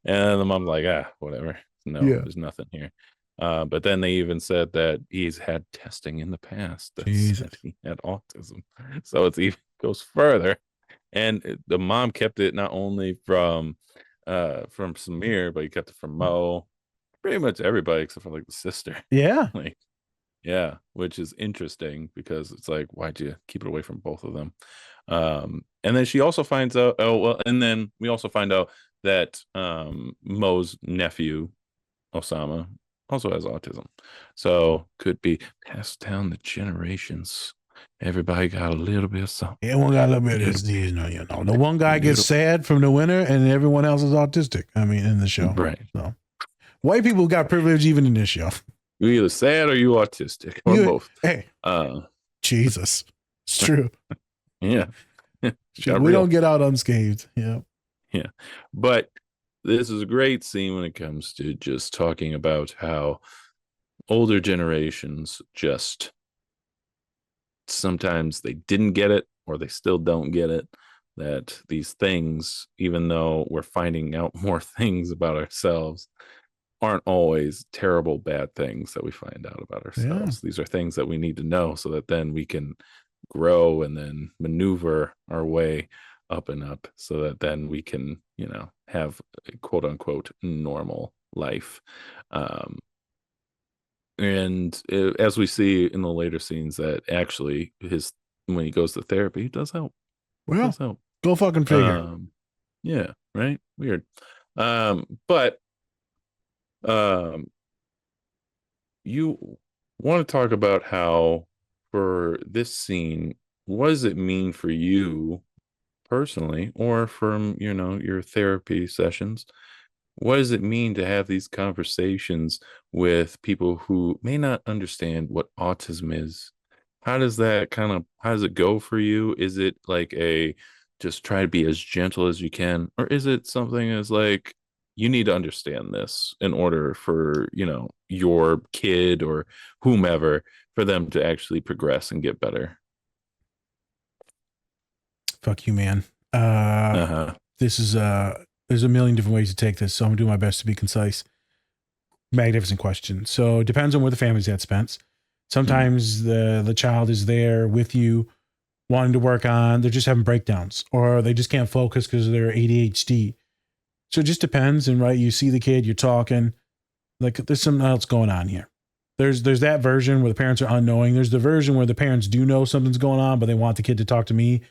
And the mom's like, whatever. No, there's nothing here. But then they even said that he's had testing in the past that said he had autism. So it even goes further. And the mom kept it not only from Samir, but he kept it from Mo, pretty much everybody except for like the sister. Yeah. Which is interesting because it's like, why'd you keep it away from both of them? And then she also finds out, and then we also find out that Mo's nephew, Osama, also has autism. So could be passed down the generations. Everybody got a little bit of something. Everyone got a little bit of this, you know. The one guy gets sad from the winter, and everyone else is autistic. I mean, in the show, Right? So, white people got privilege even in this show. You either sad or you autistic, or both. Hey, Jesus, it's true. Yeah, we don't get out unscathed. Yeah, yeah. But this is a great scene when it comes to just talking about how older generations just sometimes they didn't get it, or they still don't get it, that these things, even though we're finding out more things about ourselves, aren't always terrible bad things that we find out about ourselves. These are things that we need to know so that then we can grow and then maneuver our way up and up, so that then we can, have a quote unquote normal life. As we see in the later scenes, that actually when he goes to therapy, it does help. Well, does help. Go fucking figure. Yeah, right. Weird. But you want to talk about how, for this scene, what does it mean for you personally, or from your therapy sessions? What does it mean to have these conversations with people who may not understand what autism is? How does it go for you? Is it like just try to be as gentle as you can, or is it something as like, you need to understand this in order for, your kid or whomever, for them to actually progress and get better? Fuck you, man. This is there's a million different ways to take this, so I'm gonna do my best to be concise. Magnificent question. So it depends on where the family's at, Spence. Sometimes the child is there with you, wanting to work on, they're just having breakdowns, or they just can't focus because of their ADHD. So it just depends. And right, you see the kid, you're talking, like there's something else going on here. There's that version where the parents are unknowing. There's the version where the parents do know something's going on, but they want the kid to talk to me,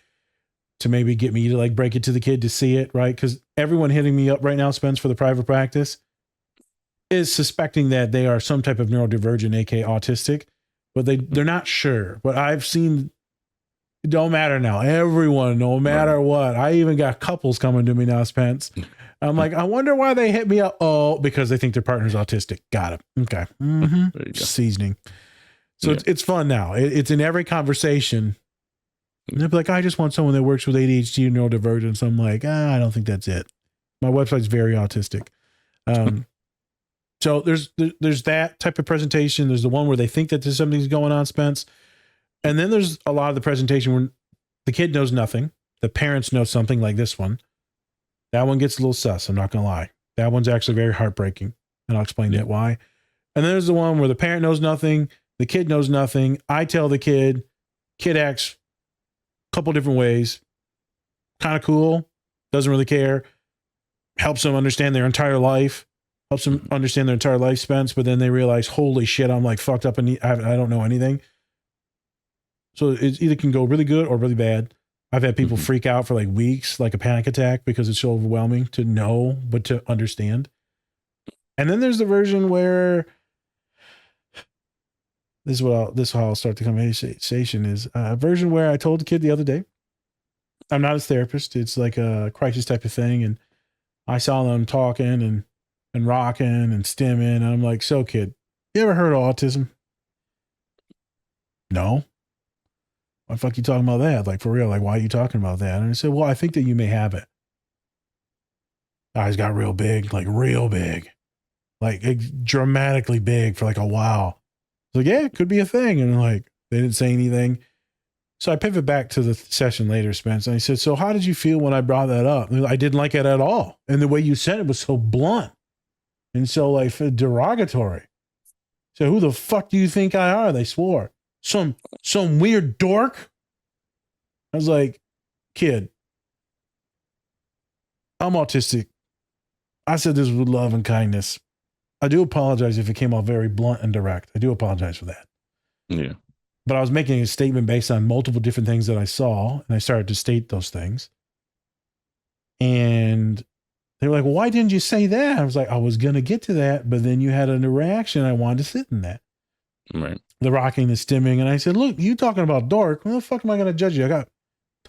to maybe get me to like break it to the kid to see it, right? Because everyone hitting me up right now, Spence, for the private practice, is suspecting that they are some type of neurodivergent, aka autistic, but they're not sure. But I've seen, it don't matter now. Everyone, no matter what. I even got couples coming to me now, Spence. I'm like, I wonder why they hit me up. Oh, because they think their partner's autistic. Got it. Okay. Seasoning. So it's fun now. It's in every conversation. And they'll be like, I just want someone that works with ADHD and neurodivergence. I'm like, I don't think that's it. My website's very autistic. So there's that type of presentation. There's the one where they think that there's something's going on, Spence. And then there's a lot of the presentation where the kid knows nothing. The parents know something, like this one. That one gets a little sus, I'm not going to lie. That one's actually very heartbreaking. And I'll explain that why. And then there's the one where the parent knows nothing. The kid knows nothing. I tell the kid acts a couple different ways. Kind of cool. Doesn't really care. Helps them understand their entire life. Helps them understand their entire life, Spence. But then they realize, holy shit, I'm like fucked up and I don't know anything. So it either can go really good or really bad. I've had people freak out for like weeks, like a panic attack, because it's so overwhelming to know, but to understand. And then there's the version where this is how I'll start the conversation, is a version where I told the kid the other day, I'm not his therapist. It's like a crisis type of thing. And I saw them talking and rocking and stimming. And I'm like, so kid, you ever heard of autism? No. Why the fuck you talking about that? Like, for real, like, why are you talking about that? And I said, well, I think that you may have it. Eyes got real big, like dramatically big for like a while. Like, yeah, it could be a thing. And like, they didn't say anything. So I pivot back to the session later, Spence. And I said, so how did you feel when I brought that up? And I didn't like it at all. And the way you said it was so blunt and so like derogatory. So who the fuck do you think I are? They swore. Some weird dork. I was like, kid, I'm autistic. I said this with love and kindness. I do apologize if it came off very blunt and direct. I do apologize for that. Yeah. But I was making a statement based on multiple different things that I saw, and I started to state those things. And they were like, well, why didn't you say that? I was like, I was going to get to that, but then you had a reaction. I wanted to sit in that. Right. the rocking, the stimming. And I said, look, you talking about dark. When the fuck am I going to judge you? I got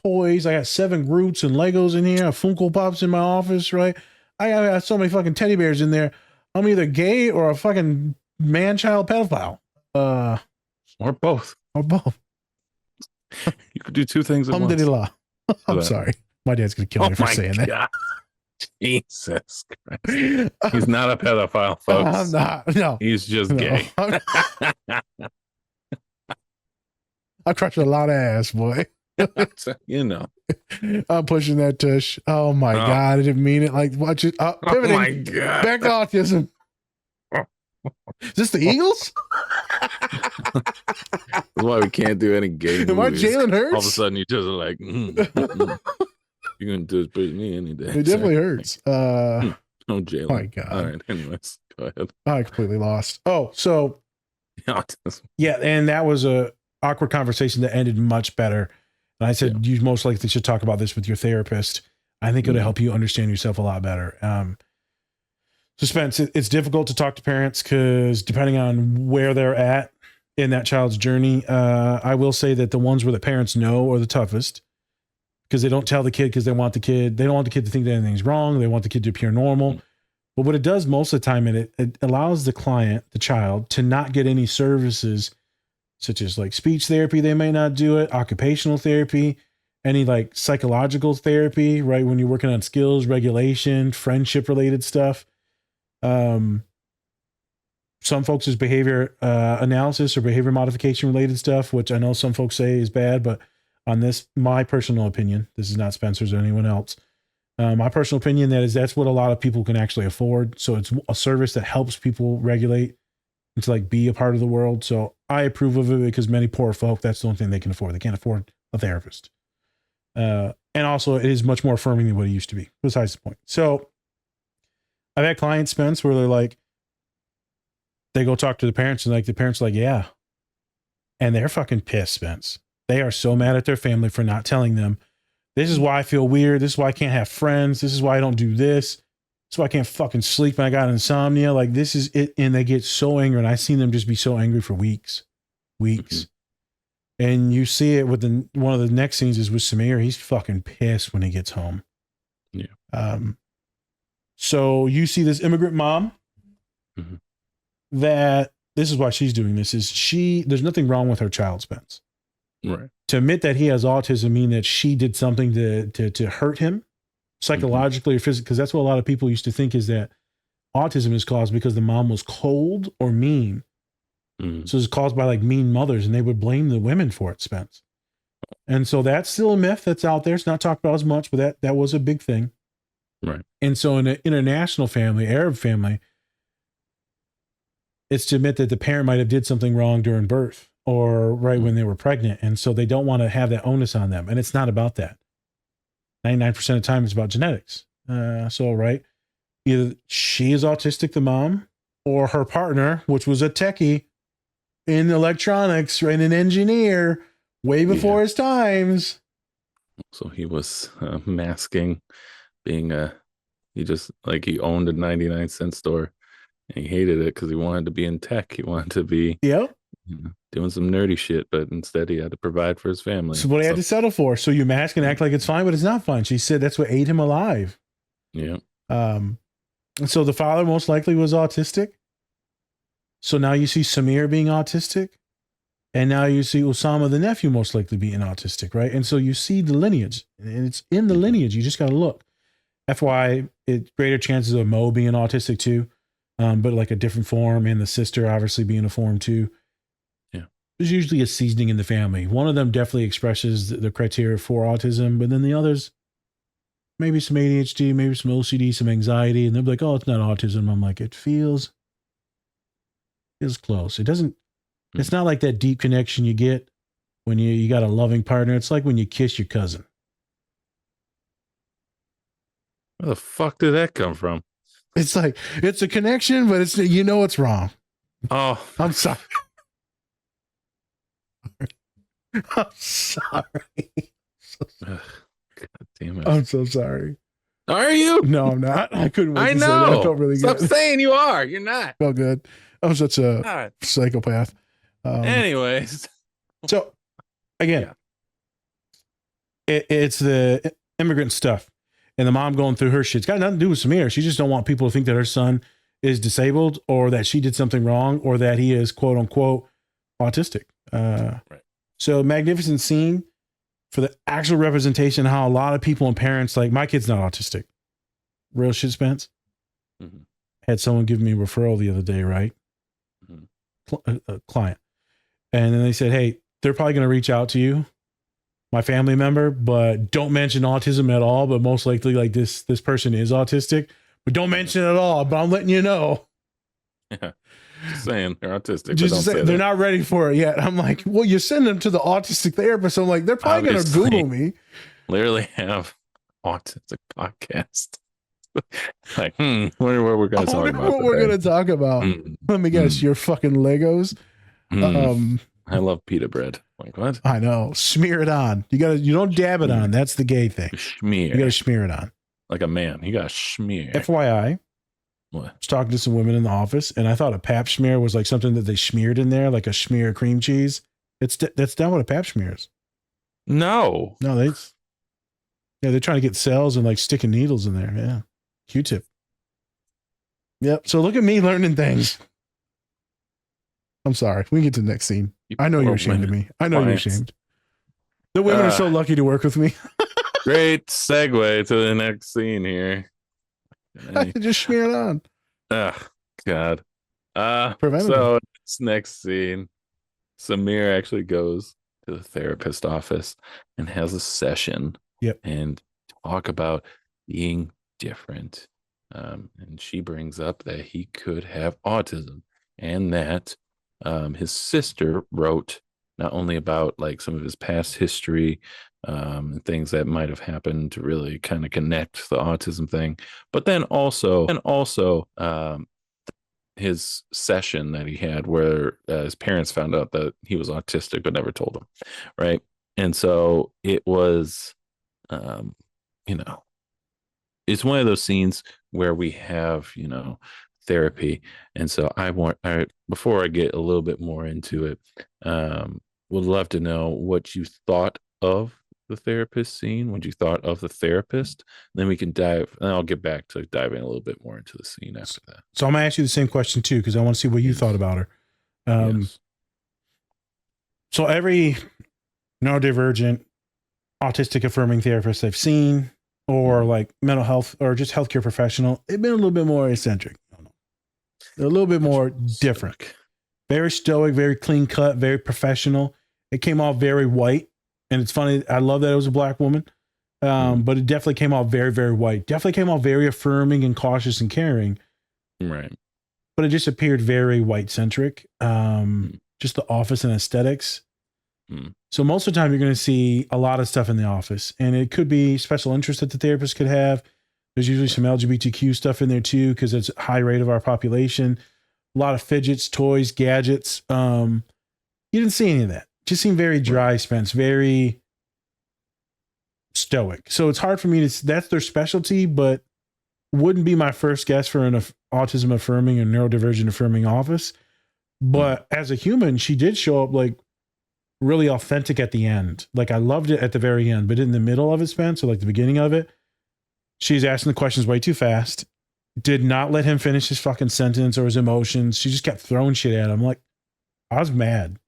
toys. I got 7 Groots and Legos in here. I have Funko Pops in my office, right? I got so many fucking teddy bears in there. I'm either gay or a fucking man-child pedophile. Or both. Or both. You could do 2 things at once. Alhamdulillah. I'm That. sorry. My dad's going to kill me for saying that. Jesus Christ. He's not a pedophile, folks. I'm not. No. He's just gay. I crushed a lot of ass, boy. You know. I'm pushing that tush. Oh my God. I didn't mean it. Like, watch it. Pivoting. Oh my God. Back to autism. Is this the Eagles? That's why we can't do any gay Am I movies. Jalen Hurts? All of a sudden, you're just like, you're going to do this me any day. It definitely hurts. Oh, Jalen. My God. All right. Anyways, go ahead. I completely lost. Oh, so Autism. yeah, and that was a awkward conversation that ended much better. And I said, you most likely should talk about this with your therapist. I think it'll help you understand yourself a lot better. So Spence, it's difficult to talk to parents because depending on where they're at in that child's journey, I will say that the ones where the parents know are the toughest because they don't tell the kid because they don't want the kid to think that anything's wrong. They want the kid to appear normal. But what it does most of the time, it allows the client, the child, to not get any services such as like speech therapy. They may not do it, occupational therapy, any like psychological therapy, right? When you're working on skills, regulation, friendship related stuff. Some folks is behavior analysis or behavior modification related stuff, which I know some folks say is bad, but on this, my personal opinion, this is not Spencer's or anyone else. My personal opinion that's what a lot of people can actually afford. So it's a service that helps people regulate and to like be a part of the world. So I approve of it because many poor folk, that's the only thing they can afford. They can't afford a therapist. And also it is much more affirming than what it used to be, besides the point. So I've had clients, Spence, where they're like, they go talk to the parents and like the parents are like, yeah. And they're fucking pissed, Spence. They are so mad at their family for not telling them, this is why I feel weird. This is why I can't have friends. This is why I don't do this. This is why I can't fucking sleep when I got insomnia. Like this is it. And they get so angry. And I've seen them just be so angry for weeks. And you see it with one of the next scenes is with Samir. He's fucking pissed when he gets home. Yeah. So you see this immigrant mom that this is why she's doing this there's nothing wrong with her child, Spence. Right. To admit that he has autism mean that she did something to hurt him psychologically or physically, because that's what a lot of people used to think is that autism is caused because the mom was cold or mean. So it's caused by like mean mothers, and they would blame the women for it, Spence. And so that's still a myth that's out there. It's not talked about as much, but that was a big thing. Right. And so in an international family, Arab family, it's to admit that the parent might have did something wrong during birth or right when they were pregnant. And so they don't want to have that onus on them. And it's not about that. 99% of the time it's about genetics. Right. Either she is autistic, the mom, or her partner, which was a techie in electronics, right? An engineer way before his times. So he was masking being he owned a 99-cent store and he hated it because he wanted to be in tech. He wanted to be doing some nerdy shit, but instead he had to provide for his family. So what he had to settle for. So you mask and act like it's fine, but it's not fine. She said that's what ate him alive. Yeah. And so the father most likely was autistic. So now you see Samir being autistic. And now you see Osama, the nephew, most likely being autistic, right? And so you see the lineage. And it's in the lineage. You just got to look. FY, it's greater chances of Mo being autistic too. But like a different form, and the sister obviously being a form too. Yeah. There's usually a seasoning in the family. One of them definitely expresses the criteria for autism, but then the others, maybe some ADHD, maybe some OCD, some anxiety, and they'll be like, oh, it's not autism. I'm like, it feels close. It doesn't, it's not like that deep connection you get when you got a loving partner. It's like when you kiss your cousin. Where the fuck did that come from? It's like, it's a connection, but it's, it's wrong. Oh, I'm sorry. I'm sorry. God damn it. I'm so sorry. Are you? No, I'm not. I couldn't wait I to say know. that. I felt really Stop good. saying you are. You're not. Felt good. I'm such a psychopath. Anyways. So again, it's the immigrant stuff, and the mom going through her shit. It's got nothing to do with Samir. She just don't want people to think that her son is disabled, or that she did something wrong, or that he is quote unquote autistic. Right. So magnificent scene for the actual representation of how a lot of people and parents, like, my kid's not autistic. Real shit, Spence. Mm-hmm. Had someone give me a referral the other day, right? Mm-hmm. A client. And then they said, hey, they're probably going to reach out to you, my family member, but don't mention autism at all. But most likely, like, this person is autistic, but don't mention it at all. But I'm letting you know. Yeah. Just saying they're autistic. Just say they're not ready for it yet. I'm like, well, you send them to the autistic therapist. I'm like, they're probably going to Google me. Literally have autistic podcast. Like, wonder what we're going to talk about. What we're going to talk about. Let me guess, your fucking Legos. I love pita bread. Like, what? I know. Smear it on. You don't dab it on. That's the gay thing. Smear. You got to smear it on. Like a man. You got to smear. FYI. What? I was talking to some women in the office, and I thought a pap smear was like something that they smeared in there, like a smear of cream cheese. That's not what a pap smear is. No, they're trying to get cells and like sticking needles in there. Yeah, Q-tip. Yep. So look at me learning things. I'm sorry. We can get to the next scene. I know you're ashamed of me. I know you're ashamed. The women are so lucky to work with me. Great segue to the next scene here. I can just smear it on. Oh, God. So this next scene, Samir actually goes to the therapist office and has a session. Yep. And talk about being different. And she brings up that he could have autism, and that his sister wrote not only about like some of his past history, and things that might have happened to really kind of connect the autism thing, but then also his session that he had where his parents found out that he was autistic but never told him, right? And so it was, it's one of those scenes where we have, therapy. And so before I get a little bit more into it, would love to know what you thought of the therapist scene, what you thought of the therapist. Then we can dive, and I'll get back to diving a little bit more into the scene after that. So I'm gonna ask you the same question too, because I want to see what you thought about her. Yes. So every neurodivergent, autistic affirming therapist I've seen, or like mental health or just healthcare professional, they've been a little bit more eccentric. They're a little bit more different. Very stoic, very clean cut, very professional. It came off very white. And it's funny, I love that it was a black woman, but it definitely came off very, very white. Definitely came off very affirming and cautious and caring. Right. But it just appeared very white-centric, just the office and aesthetics. So most of the time, you're going to see a lot of stuff in the office. And it could be special interests that the therapist could have. There's usually some LGBTQ stuff in there too, because it's a high rate of our population. A lot of fidgets, toys, gadgets. You didn't see any of that. Just seemed very dry, Spence, very stoic. So it's hard for me to, that's their specialty, but wouldn't be my first guess for an autism affirming or neurodivergent affirming office. But as a human, she did show up like really authentic at the end. Like I loved it at the very end, but in the middle of it, Spence, so like the beginning of it, she's asking the questions way too fast. Did not let him finish his fucking sentence or his emotions. She just kept throwing shit at him. Like, I was mad.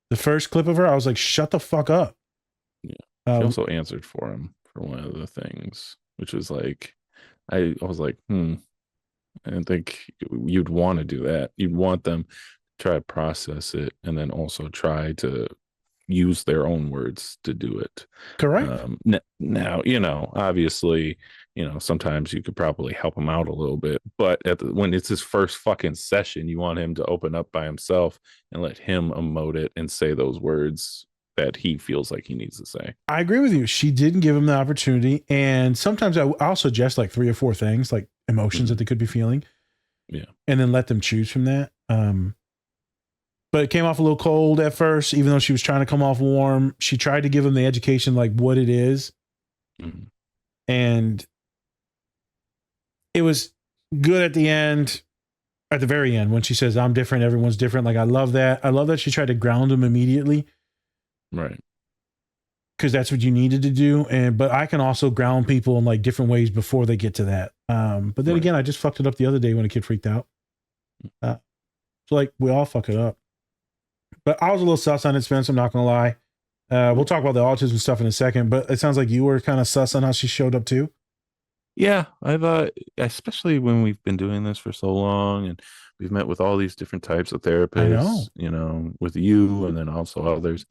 The first clip of her, I was like, shut the fuck up. Yeah. She also answered for him for one of the things, which was like, I was like, I didn't think you'd want to do that. You'd want them to try to process it and then also try to use their own words to do it. Correct. Now, obviously, sometimes you could probably help him out a little bit, but when it's his first fucking session, you want him to open up by himself and let him emote it and say those words that he feels like he needs to say. I agree with you. She didn't give him the opportunity. And sometimes I'll suggest like 3 or 4 things, like emotions that they could be feeling. Yeah. And then let them choose from that. But it came off a little cold at first, even though she was trying to come off warm. She tried to give him the education, like what it is. And it was good at the end. at the very end when she says, I'm different, everyone's different. Like, I love that. I love that she tried to ground him immediately. Right. Because that's what you needed to do. But I can also ground people in like different ways before they get to that. But then again, I just fucked it up the other day when a kid freaked out. So like we all fuck it up. But I was a little sus on it, Spence. I'm not gonna lie. We'll talk about the autism stuff in a second, but it sounds like you were kind of sus on how she showed up too. Yeah, I've especially when we've been doing this for so long and we've met with all these different types of I know. therapists, with you and then also others.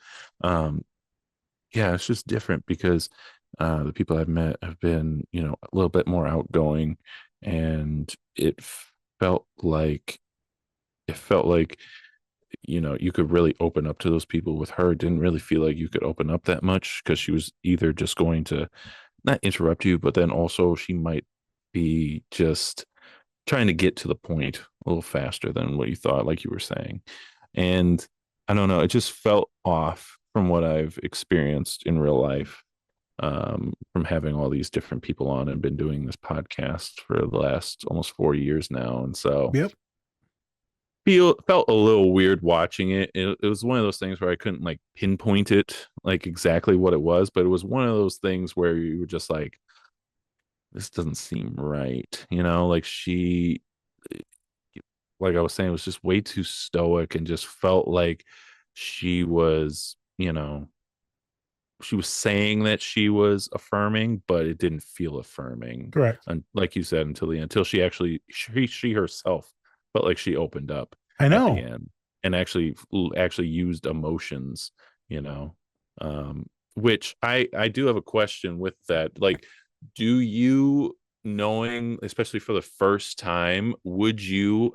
Yeah, it's just different because the people I've met have been, a little bit more outgoing, and felt like it felt like you could really open up to those people. With her, it didn't really feel like you could open up that much because she was either just going to not interrupt you, but then also she might be just trying to get to the point a little faster than what you thought, like you were saying. And I don't know, it just felt off from what I've experienced in real life, from having all these different people on and been doing this podcast for the last almost 4 years now. And so Yep. felt a little weird watching it. It was one of those things where I couldn't like pinpoint it like exactly what it was, but it was one of those things where you were just like, this doesn't seem right. Like like I was saying, it was just way too stoic and just felt like she was, she was saying that she was affirming, but it didn't feel affirming. Correct. And like you said, until the end, until she herself felt like she opened up I at the know. end and actually used emotions, which I do have a question with that. Like, do you, knowing, especially for the first time, would you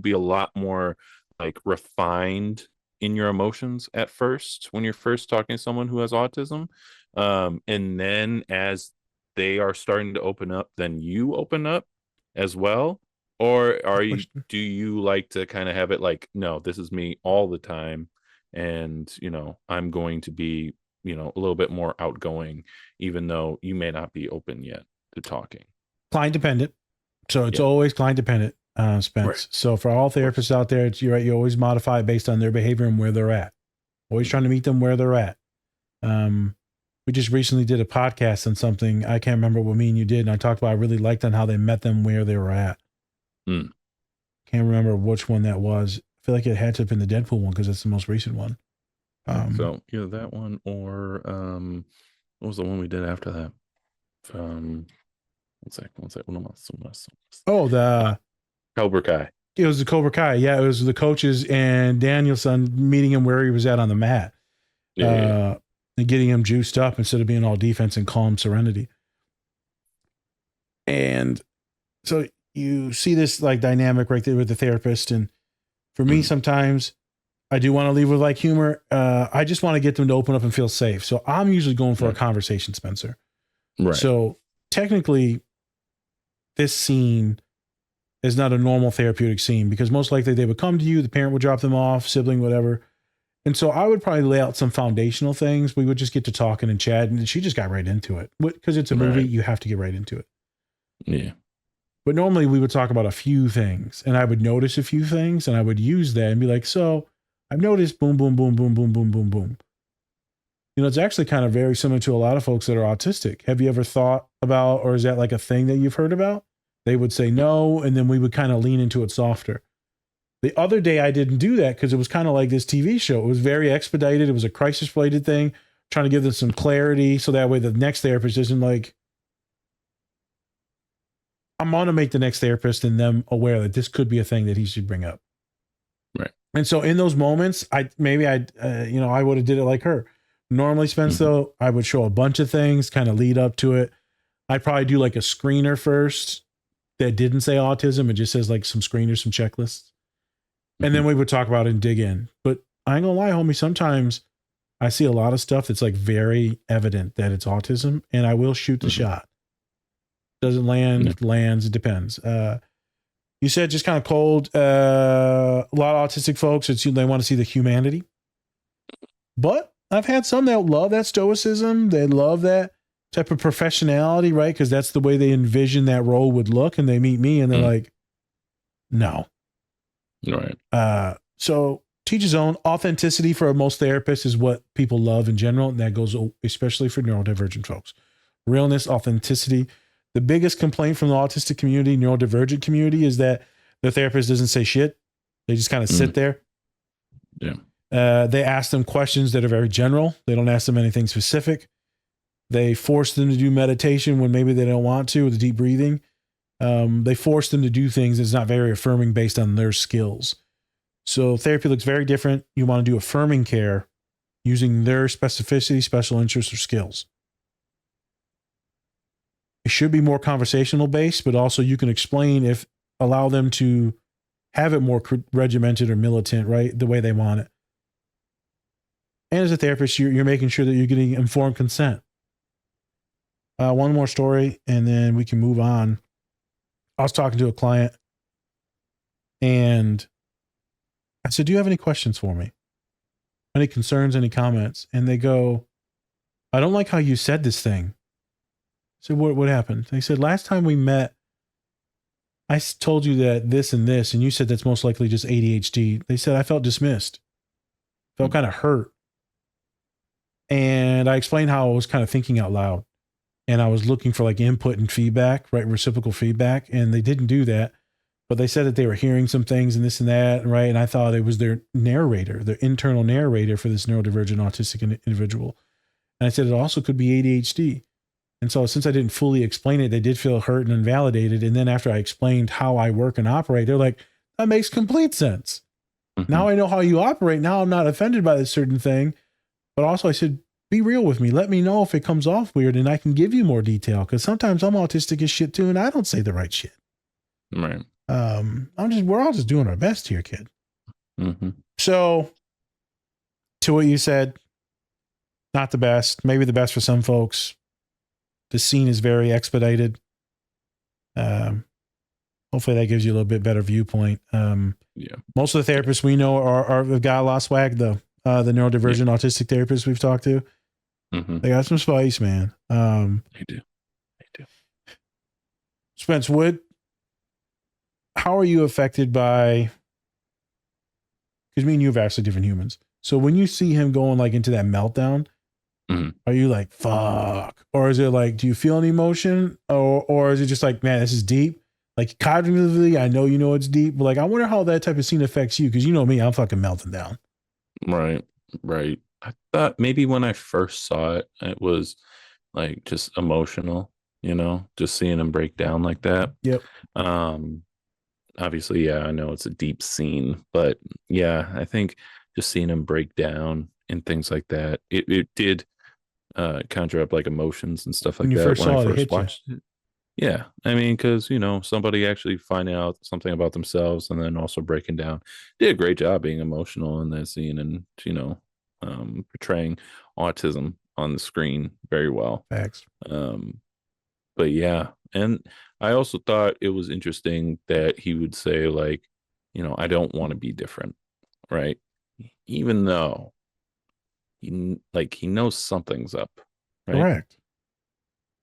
be a lot more like refined in your emotions at first when you're first talking to someone who has autism, and then as they are starting to open up, then you open up as well? Or do you like to kind of have it like, no, this is me all the time, and I'm going to be a little bit more outgoing even though you may not be open yet to talking? Client dependent. So it's Yeah. always client dependent, Spence. Right. So for all therapists out there, you're right. You always modify it based on their behavior and where they're at. Always trying to meet them where they're at. We just recently did a podcast on something. I can't remember what me and you did. And I talked about, I really liked on how they met them where they were at. Mm. Can't remember which one that was. I feel like it had to have been the Deadpool one because it's the most recent one. So either that one or what was the one we did after that? One sec. Oh, the Cobra Kai. It was the Cobra Kai. Yeah, it was the coaches and Danielson meeting him where he was at on the mat. Yeah. And getting him juiced up instead of being all defense and calm serenity. And so you see this like dynamic right there with the therapist. And for me, sometimes I do want to leave with like humor. I just want to get them to open up and feel safe. So I'm usually going for a conversation, Spencer. Right. So technically, this scene is not a normal therapeutic scene because most likely they would come to you, the parent would drop them off, sibling, whatever. And so I would probably lay out some foundational things. We would just get to talking and chat, and she just got right into it. Because it's a movie, you have to get right into it. Yeah. But normally we would talk about a few things, and I would notice a few things, and I would use that and be like, so I've noticed boom, boom, boom, boom, boom, boom, boom, boom. It's actually kind of very similar to a lot of folks that are autistic. Have you ever thought about, or is that like a thing that you've heard about? They would say no, and then we would kind of lean into it softer. The other day I didn't do that because it was kind of like this TV show. It was very expedited. It was a crisis-related thing, trying to give them some clarity so that way the next therapist isn't like, I'm going to make the next therapist and them aware that this could be a thing that he should bring up. Right. And so in those moments, I would have did it like her. Normally, Spence, though, I would show a bunch of things, kind of lead up to it. I'd probably do like a screener first that didn't say autism. It just says like some screeners, some checklists. And then we would talk about it and dig in. But I ain't gonna lie, homie, sometimes I see a lot of stuff that's like very evident that it's autism, and I will shoot the shot. Doesn't land, lands, it depends. You said just kind of cold. A lot of autistic folks, they want to see the humanity. But I've had some that love that stoicism. They love that type of professionality, right? Because that's the way they envision that role would look. And they meet me and they're like, No. Right. So teach his own. Authenticity for most therapists is what people love in general. And that goes especially for neurodivergent folks. Realness, authenticity. The biggest complaint from the autistic community, neurodivergent community, is that the therapist doesn't say shit. They just kind of sit there. Yeah. They ask them questions that are very general. They don't ask them anything specific. They force them to do meditation when maybe they don't want to, with deep breathing. They force them to do things that's not very affirming based on their skills. So therapy looks very different. You want to do affirming care using their specificity, special interests, or skills. It should be more conversational based, but also you can allow them to have it more regimented or militant, right? The way they want it. And as a therapist, you're making sure that you're getting informed consent. One more story, and then we can move on. I was talking to a client, and I said, do you have any questions for me? Any concerns, any comments? And they go, I don't like how you said this thing. I said, what happened? They said, last time we met, I told you that this and this, and you said that's most likely just ADHD. They said, I felt dismissed, felt kind of hurt. And I explained how I was kind of thinking out loud, and I was looking for like input and feedback, right? Reciprocal feedback. And they didn't do that, but they said that they were hearing some things and this and that. Right. And I thought it was their narrator, their internal narrator for this neurodivergent autistic individual. And I said, it also could be ADHD. And so since I didn't fully explain it, they did feel hurt and invalidated. And then after I explained how I work and operate, they're like, that makes complete sense. Mm-hmm. Now I know how you operate. Now I'm not offended by this certain thing. But also I said, be real with me. Let me know if it comes off weird and I can give you more detail. Because sometimes I'm autistic as shit too, and I don't say the right shit. Right. We're all just doing our best here, kid. Mm-hmm. So to what you said, not the best, maybe the best for some folks. The scene is very expedited. Hopefully that gives you a little bit better viewpoint. Most of the therapists we know are got a lot of swag though. The neurodivergent autistic therapists we've talked to, they got some spice, man. They do. Spence, how are you affected by, because me and you are vastly different humans. So when you see him going like into that meltdown, are you like, fuck? Or is it like, do you feel any emotion? Or is it just like, man, this is deep? Like cognitively, I know you know it's deep, but like, I wonder how that type of scene affects you. Cause you know me, I'm fucking melting down. Right. I thought maybe when I first saw it, it was like just emotional, just seeing him break down like that. Yep. Obviously, yeah, I know it's a deep scene, but yeah, I think just seeing him break down and things like that, it did conjure up like emotions and stuff like that when I first watched it. Yeah, I mean, because somebody actually finding out something about themselves and then also breaking down, did a great job being emotional in that scene and portraying autism on the screen very well. Facts. But yeah, and I also thought it was interesting that he would say like, I don't want to be different, right? Even though he knows something's up, right? Correct.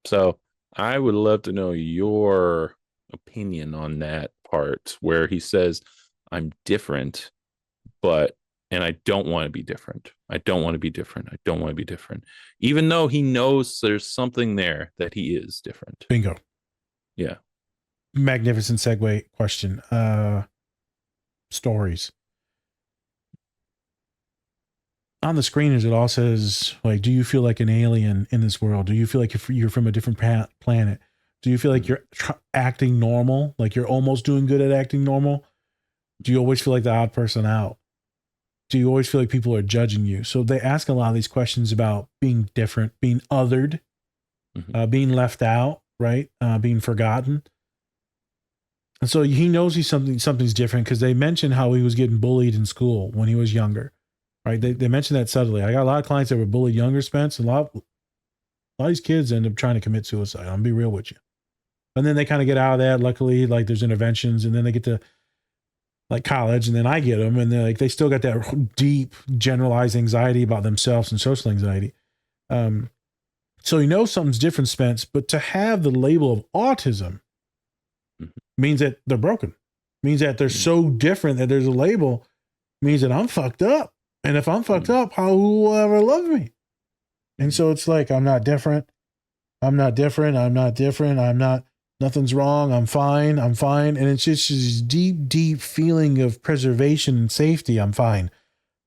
So I would love to know your opinion on that part where he says, I'm different, and I don't want to be different. I don't want to be different. I don't want to be different. Even though he knows there's something there that he is different. Bingo. Yeah. Magnificent segue question. Stories. On the screeners, it all says, like, do you feel like an alien in this world? Do you feel like you're from a different planet? Do you feel like you're acting normal? Like you're almost doing good at acting normal? Do you always feel like the odd person out? Do you always feel like people are judging you? So they ask a lot of these questions about being different, being othered, being left out, right? Being forgotten. And so he knows something's different because they mentioned how he was getting bullied in school when he was younger. Right. They mentioned that subtly. I got a lot of clients that were bullied younger, Spence. A lot of these kids end up trying to commit suicide. I'm gonna be real with you. And then they kind of get out of that. Luckily, like there's interventions, and then they get to like college, and then I get them, and they still got that deep generalized anxiety about themselves and social anxiety. So he knows something's different, Spence. But to have the label of autism means that they're broken. Means that they're so different that there's a label. Means that I'm fucked up. And if I'm fucked up, who will ever love me? And so it's like, I'm not different. I'm not different. I'm not different. I'm not, nothing's wrong. I'm fine. I'm fine. And it's just this deep, deep feeling of preservation and safety. I'm fine.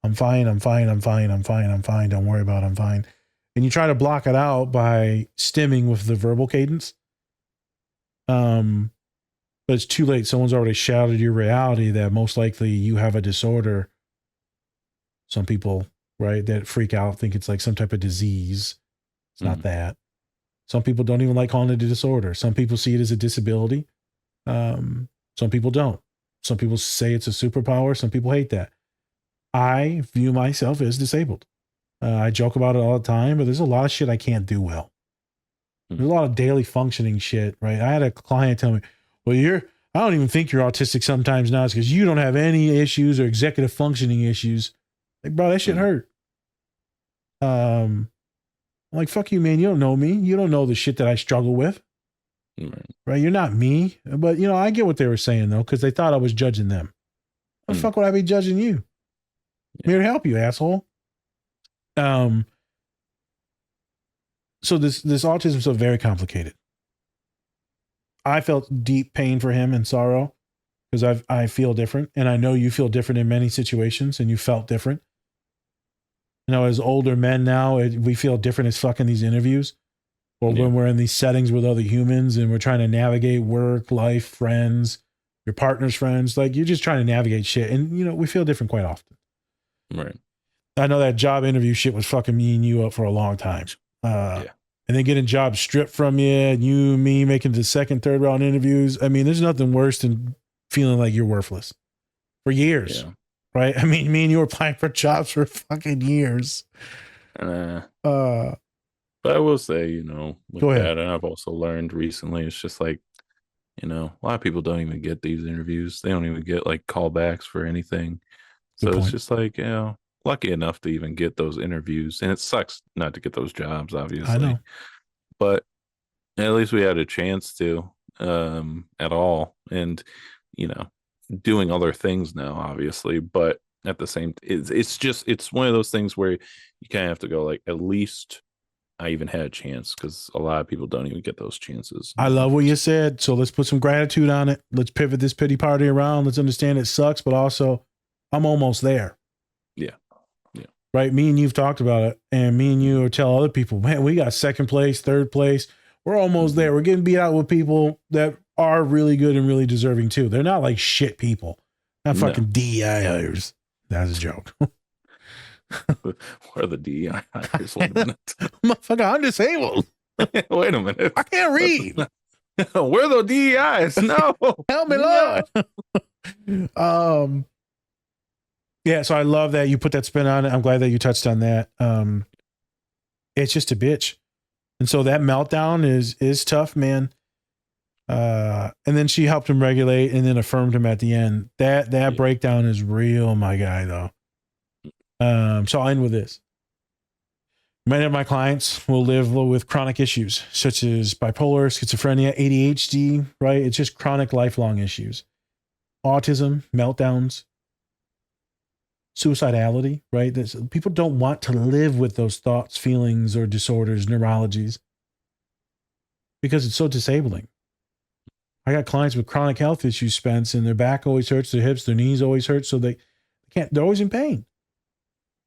I'm fine. I'm fine. I'm fine. I'm fine. I'm fine. Don't worry about it. I'm fine. And you try to block it out by stimming with the verbal cadence. But it's too late. Someone's already shouted your reality that most likely you have a disorder. Some people, right, that freak out think it's like some type of disease. It's not that. Some people don't even like calling it a disorder. Some people see it as a disability. Some people don't. Some people say it's a superpower. Some people hate that. I view myself as disabled. I joke about it all the time, but there's a lot of shit I can't do well. There's a lot of daily functioning shit, right? I had a client tell me, well, I don't even think you're autistic sometimes now. It's because you don't have any issues or executive functioning issues. Like, bro, that shit hurt. I'm like, fuck you, man. You don't know me. You don't know the shit that I struggle with. Right? You're not me. But, I get what they were saying, though, because they thought I was judging them. Why the fuck would I be judging you? I'm here to help you, asshole. So this autism is so very complicated. I felt deep pain for him and sorrow because I feel different, and I know you feel different in many situations, and you felt different. As older men now, we feel different as fuck in these interviews, or when we're in these settings with other humans and we're trying to navigate work, life, friends, your partner's friends. Like, you're just trying to navigate shit, and we feel different quite often. Right. I know that job interview shit was fucking me and you up for a long time. And then getting jobs stripped from you, and you and me making the second, third round interviews. I mean, there's nothing worse than feeling like you're worthless for years, right? I mean, me and you were applying for jobs for fucking years. But I will say, with Go ahead. that, and I've also learned recently, it's just like, a lot of people don't even get these interviews. They don't even get like callbacks for anything. So it's just like, lucky enough to even get those interviews. And it sucks not to get those jobs, obviously. I know. But at least we had a chance to at all. And, doing other things now, obviously. But at the same, it's one of those things where you kind of have to go like, at least I even had a chance, because a lot of people don't even get those chances. I love what you said. So let's put some gratitude on it. Let's pivot this pity party around. Let's understand it sucks, but also I'm almost there. Yeah. Right? Me and you've talked about it, and me and you tell other people, man, we got second place, third place. We're almost there. We're getting beat out with people that are really good and really deserving too. They're not like shit people. Not fucking DEI hires. That's a joke. What are the DEI hires? Wait a minute. Motherfucker, I'm disabled. Wait a minute. I can't read. Where are the DEIs? No. Help me, Lord. Yeah, so I love that you put that spin on it. I'm glad that you touched on that. It's just a bitch. And so that meltdown is tough, man. And then she helped him regulate and then affirmed him at the end. That breakdown is real, my guy, though. So I'll end with this. Many of my clients will live with chronic issues such as bipolar, schizophrenia, ADHD, right? It's just chronic, lifelong issues. Autism, meltdowns, suicidality, right? People don't want to live with those thoughts, feelings, or disorders, neurologies, because it's so disabling. I got clients with chronic health issues, Spence, and their back always hurts, their hips, their knees always hurt, so they're always in pain.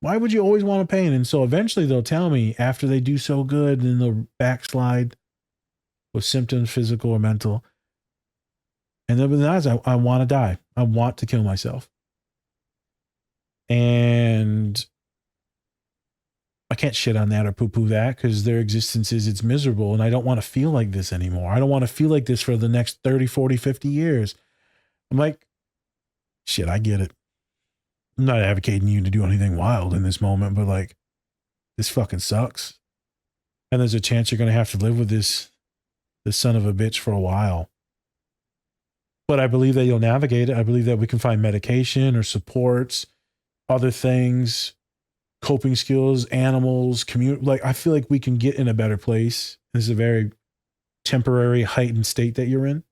Why would you always want a pain? And so eventually they'll tell me after they do so good and they'll backslide with symptoms, physical or mental. And they'll be honest, I want to die. I want to kill myself. And I can't shit on that or poo-poo that, because their existence it's miserable, and I don't want to feel like this anymore. I don't want to feel like this for the next 30, 40, 50 years. I'm like, shit, I get it. I'm not advocating you to do anything wild in this moment, but like, this fucking sucks. And there's a chance you're going to have to live with this son of a bitch for a while. But I believe that you'll navigate it. I believe that we can find medication or supports, other things, coping skills, animals, community. Like, I feel like we can get in a better place. This is a very temporary heightened state that you're in.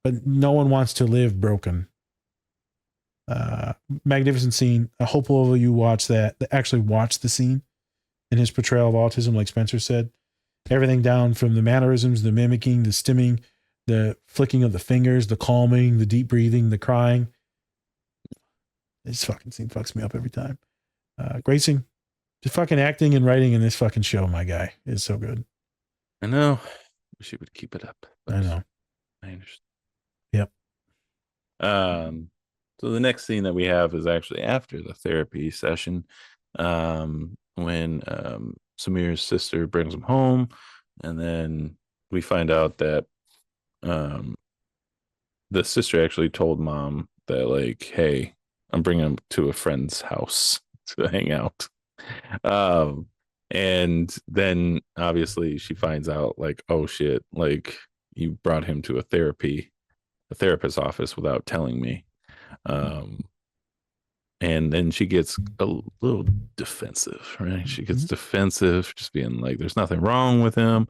but no one wants to live broken. Magnificent scene. I hope all of you watch that actually watch the scene in his portrayal of autism, like Spencer said. Everything down from the mannerisms, the mimicking, the stimming, the flicking of the fingers, the calming, the deep breathing, the crying. This fucking scene fucks me up every time. Great scene. Just fucking acting and writing in this fucking show, my guy, is so good. I know. Wish he would keep it up. I know. I understand. Yep. So the next scene that we have is actually after the therapy session, when Samir's sister brings him home, and then we find out that the sister actually told mom that, like, hey, I'm bringing him to a friend's house to hang out. And then obviously she finds out, like, oh shit, like, you brought him to a therapist's office without telling me. And then she gets a little defensive, right? She gets defensive, just being like, there's nothing wrong with him.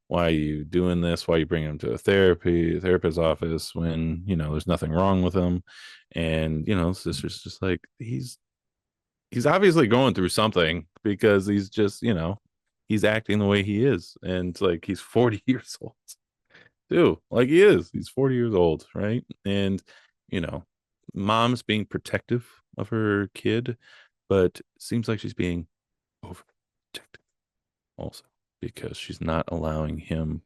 Why are you doing this? Why are you bringing him to a therapist's office when, you know, there's nothing wrong with him? And, you know, sister's just like, he's obviously going through something, because he's just, you know, he's acting the way he is. And like, he's 40 years old. Dude, like, he's 40 years old, right? And, you know, mom's being protective of her kid, but it seems like she's being overprotective also, because she's not allowing him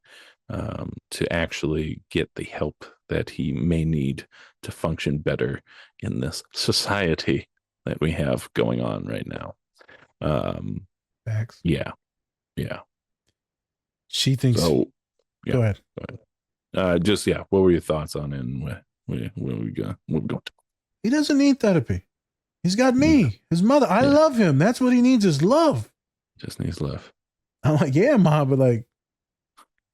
to actually get the help that he may need to function better in this society that we have going on right now. Facts. Yeah. She thinks. So, yeah. Go ahead. Just, yeah. What were your thoughts on it? And where we going to? He doesn't need therapy. He's got me, his mother. I love him. That's what he needs, is love. Just needs love. I'm like, yeah, mom, but like,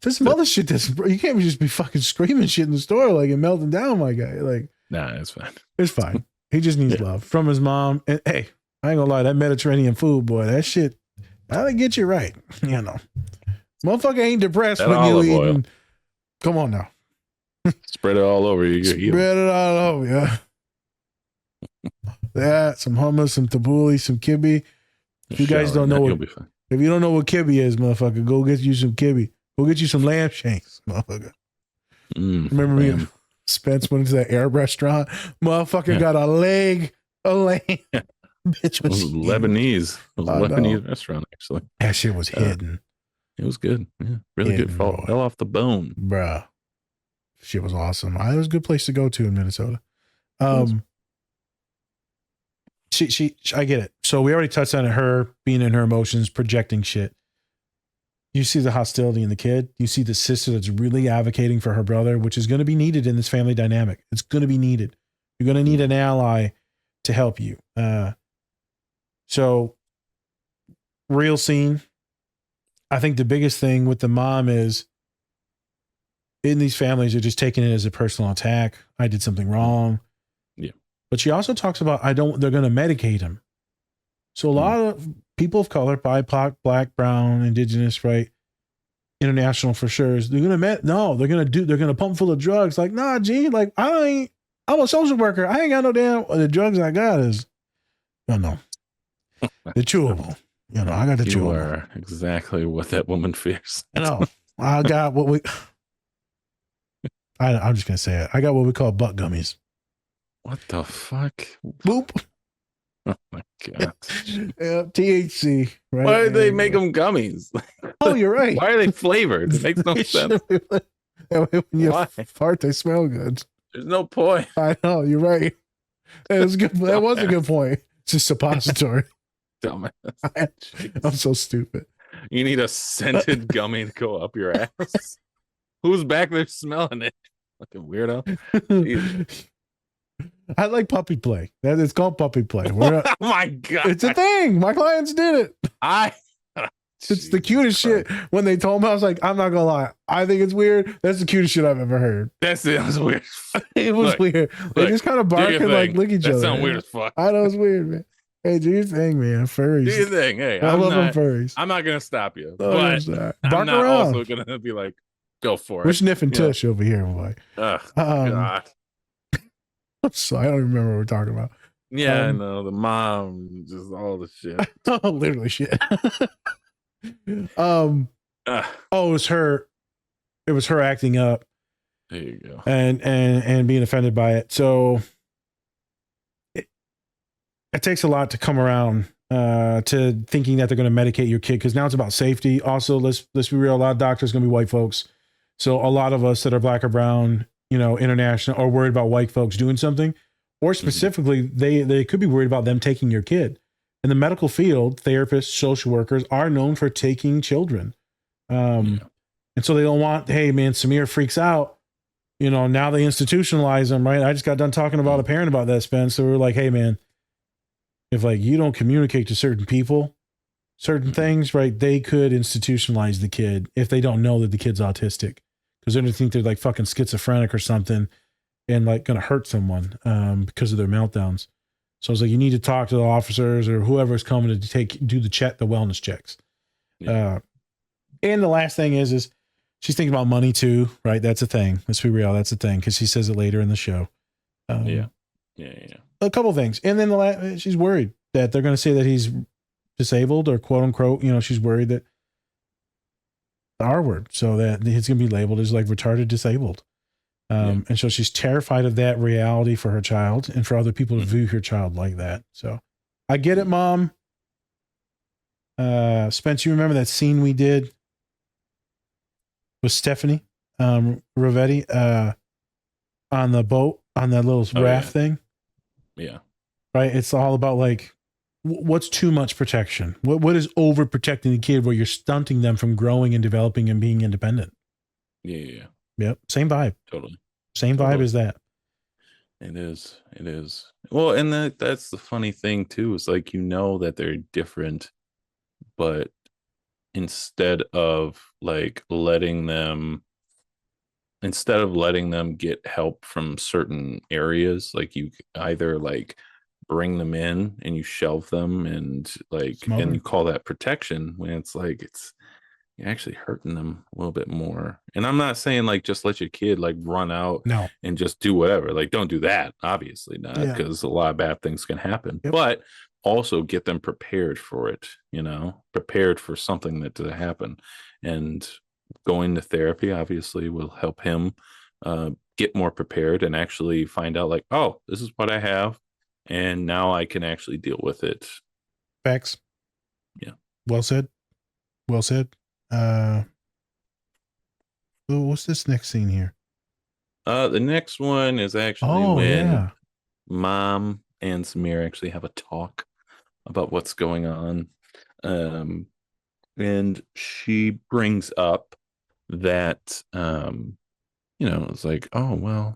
this mother shit, you can't just be fucking screaming shit in the store like and melting down, my guy. Like, nah, it's fine. It's fine. He just needs love from his mom. And hey, I ain't gonna lie, that Mediterranean food, boy, that shit, that'll get you right. You know, motherfucker ain't depressed that when you oil. eating. Come on now, spread it all over. Spread it all over, yeah. That, some hummus, some tabbouleh, some kibbe. If you guys don't know what, if you don't know what kibbe is, motherfucker, go get you some kibbe. Go get you some lamb shanks, motherfucker. Remember me and Spence went into that Arab restaurant? Motherfucker got a leg of lamb. Bitch was Lebanese. It was a Lebanese restaurant, actually. That shit was hidden. It was good. Yeah, really Hidden, good. Fell off the bone. Bruh. Shit was awesome. It was a good place to go to in Minnesota. I get it. So we already touched on it, her being in her emotions, projecting shit. You see the hostility in the kid. You see the sister that's really advocating for her brother, which is going to be needed in this family dynamic. It's going to be needed. You're going to need an ally to help you. So real scene. I think the biggest thing with the mom is, in these families, they're just taking it as a personal attack. I did something wrong. Yeah. But she also talks about, they're going to medicate him. So a lot of people of color, BIPOC, Black, Brown, Indigenous, right? International for sure. They're going to pump full of drugs. Like, nah, G, like, I'm a social worker. I ain't got no damn, the drugs I got is, no. The chewable. You know, I got the chewable. You are exactly what that woman fears. I know. I got what I'm just going to say it. I got what we call butt gummies. What the fuck? Boop. Oh my God. THC, right? Why did they make them gummies? Oh, you're right. Why are they flavored? It makes no sense. When you Why? fart, they smell good. There's no point. I know, you're right. That was good. That was a good point. It's just suppository. Dumbass. I'm so stupid. You need a scented gummy to go up your ass. Who's back there smelling it? Fucking weirdo. I like puppy play. It's called puppy play. Oh my God. It's a thing. My clients did it. It's the cutest shit. When they told me, I was like, I'm not gonna lie. I think it's weird. That's the cutest shit I've ever heard. That was weird. It was weird. They just kind of bark and like lick each other. That sounds weird as fuck. I know it's weird, man. Hey, do your thing, man. Furries. Do your thing. Hey, I love them furries. I'm not gonna stop you, No, but I'm not around. also gonna be like, Go for We're it. sniffing Yeah. tush over here, boy. Oh, Um, God. so I don't even remember what we're talking about. Yeah, I know. The mom, just all the shit. Literally shit. um, Ah, oh, it was her. It was her acting up there you go. and being offended by it. So it takes a lot to come around to thinking that they're going to medicate your kid, because now it's about safety. Also, let's be real. A lot of doctors going to be white folks. So a lot of us that are black or brown, international, are worried about white folks doing something, or specifically, they could be worried about them taking your kid. In the medical field, therapists, social workers are known for taking children. And so they don't want, hey man, Samir freaks out. Now they institutionalize them, right? I just got done talking about a parent about that, Spence. So we're like, hey man, if like you don't communicate to certain people, certain things, right? They could institutionalize the kid if they don't know that the kid's autistic, because they're going to think they're like fucking schizophrenic or something and like going to hurt someone because of their meltdowns. So it's like, you need to talk to the officers or whoever's coming to do the wellness checks. Yeah. And the last thing is she's thinking about money too, right? That's a thing. Let's be real. That's a thing, because she says it later in the show. Yeah. A couple of things. And then she's worried that they're going to say that he's disabled or quote unquote, she's worried that the R word, so that he's going to be labeled as like retarded disabled. And so she's terrified of that reality for her child and for other people to view her child like that. So I get it, Mom. Spence, you remember that scene we did with Stephanie Ravetti on the boat, on that little raft thing? Yeah. Right? It's all about like, what's too much protection? What is overprotecting the kid where you're stunting them from growing and developing and being independent? Yeah. Yep. Same vibe. Totally. Same vibe as that. It is. Well, and that's the funny thing too, is like, that they're different, but instead of letting them get help from certain areas, like you either bring them in and you shelve them and and you call that protection, when it's you're actually hurting them a little bit more. And I'm not saying just let your kid run out and just do whatever. Don't do that, obviously not, because a lot of bad things can happen. But also get them prepared for it, prepared for something that to happen. And going to therapy obviously will help him get more prepared and actually find out oh, this is what I have, and now I can actually deal with it. Facts. Yeah. Well said. What's this next scene here? The next one is actually when Mom and Samir actually have a talk about what's going on. And she brings up that, it's like, oh, well,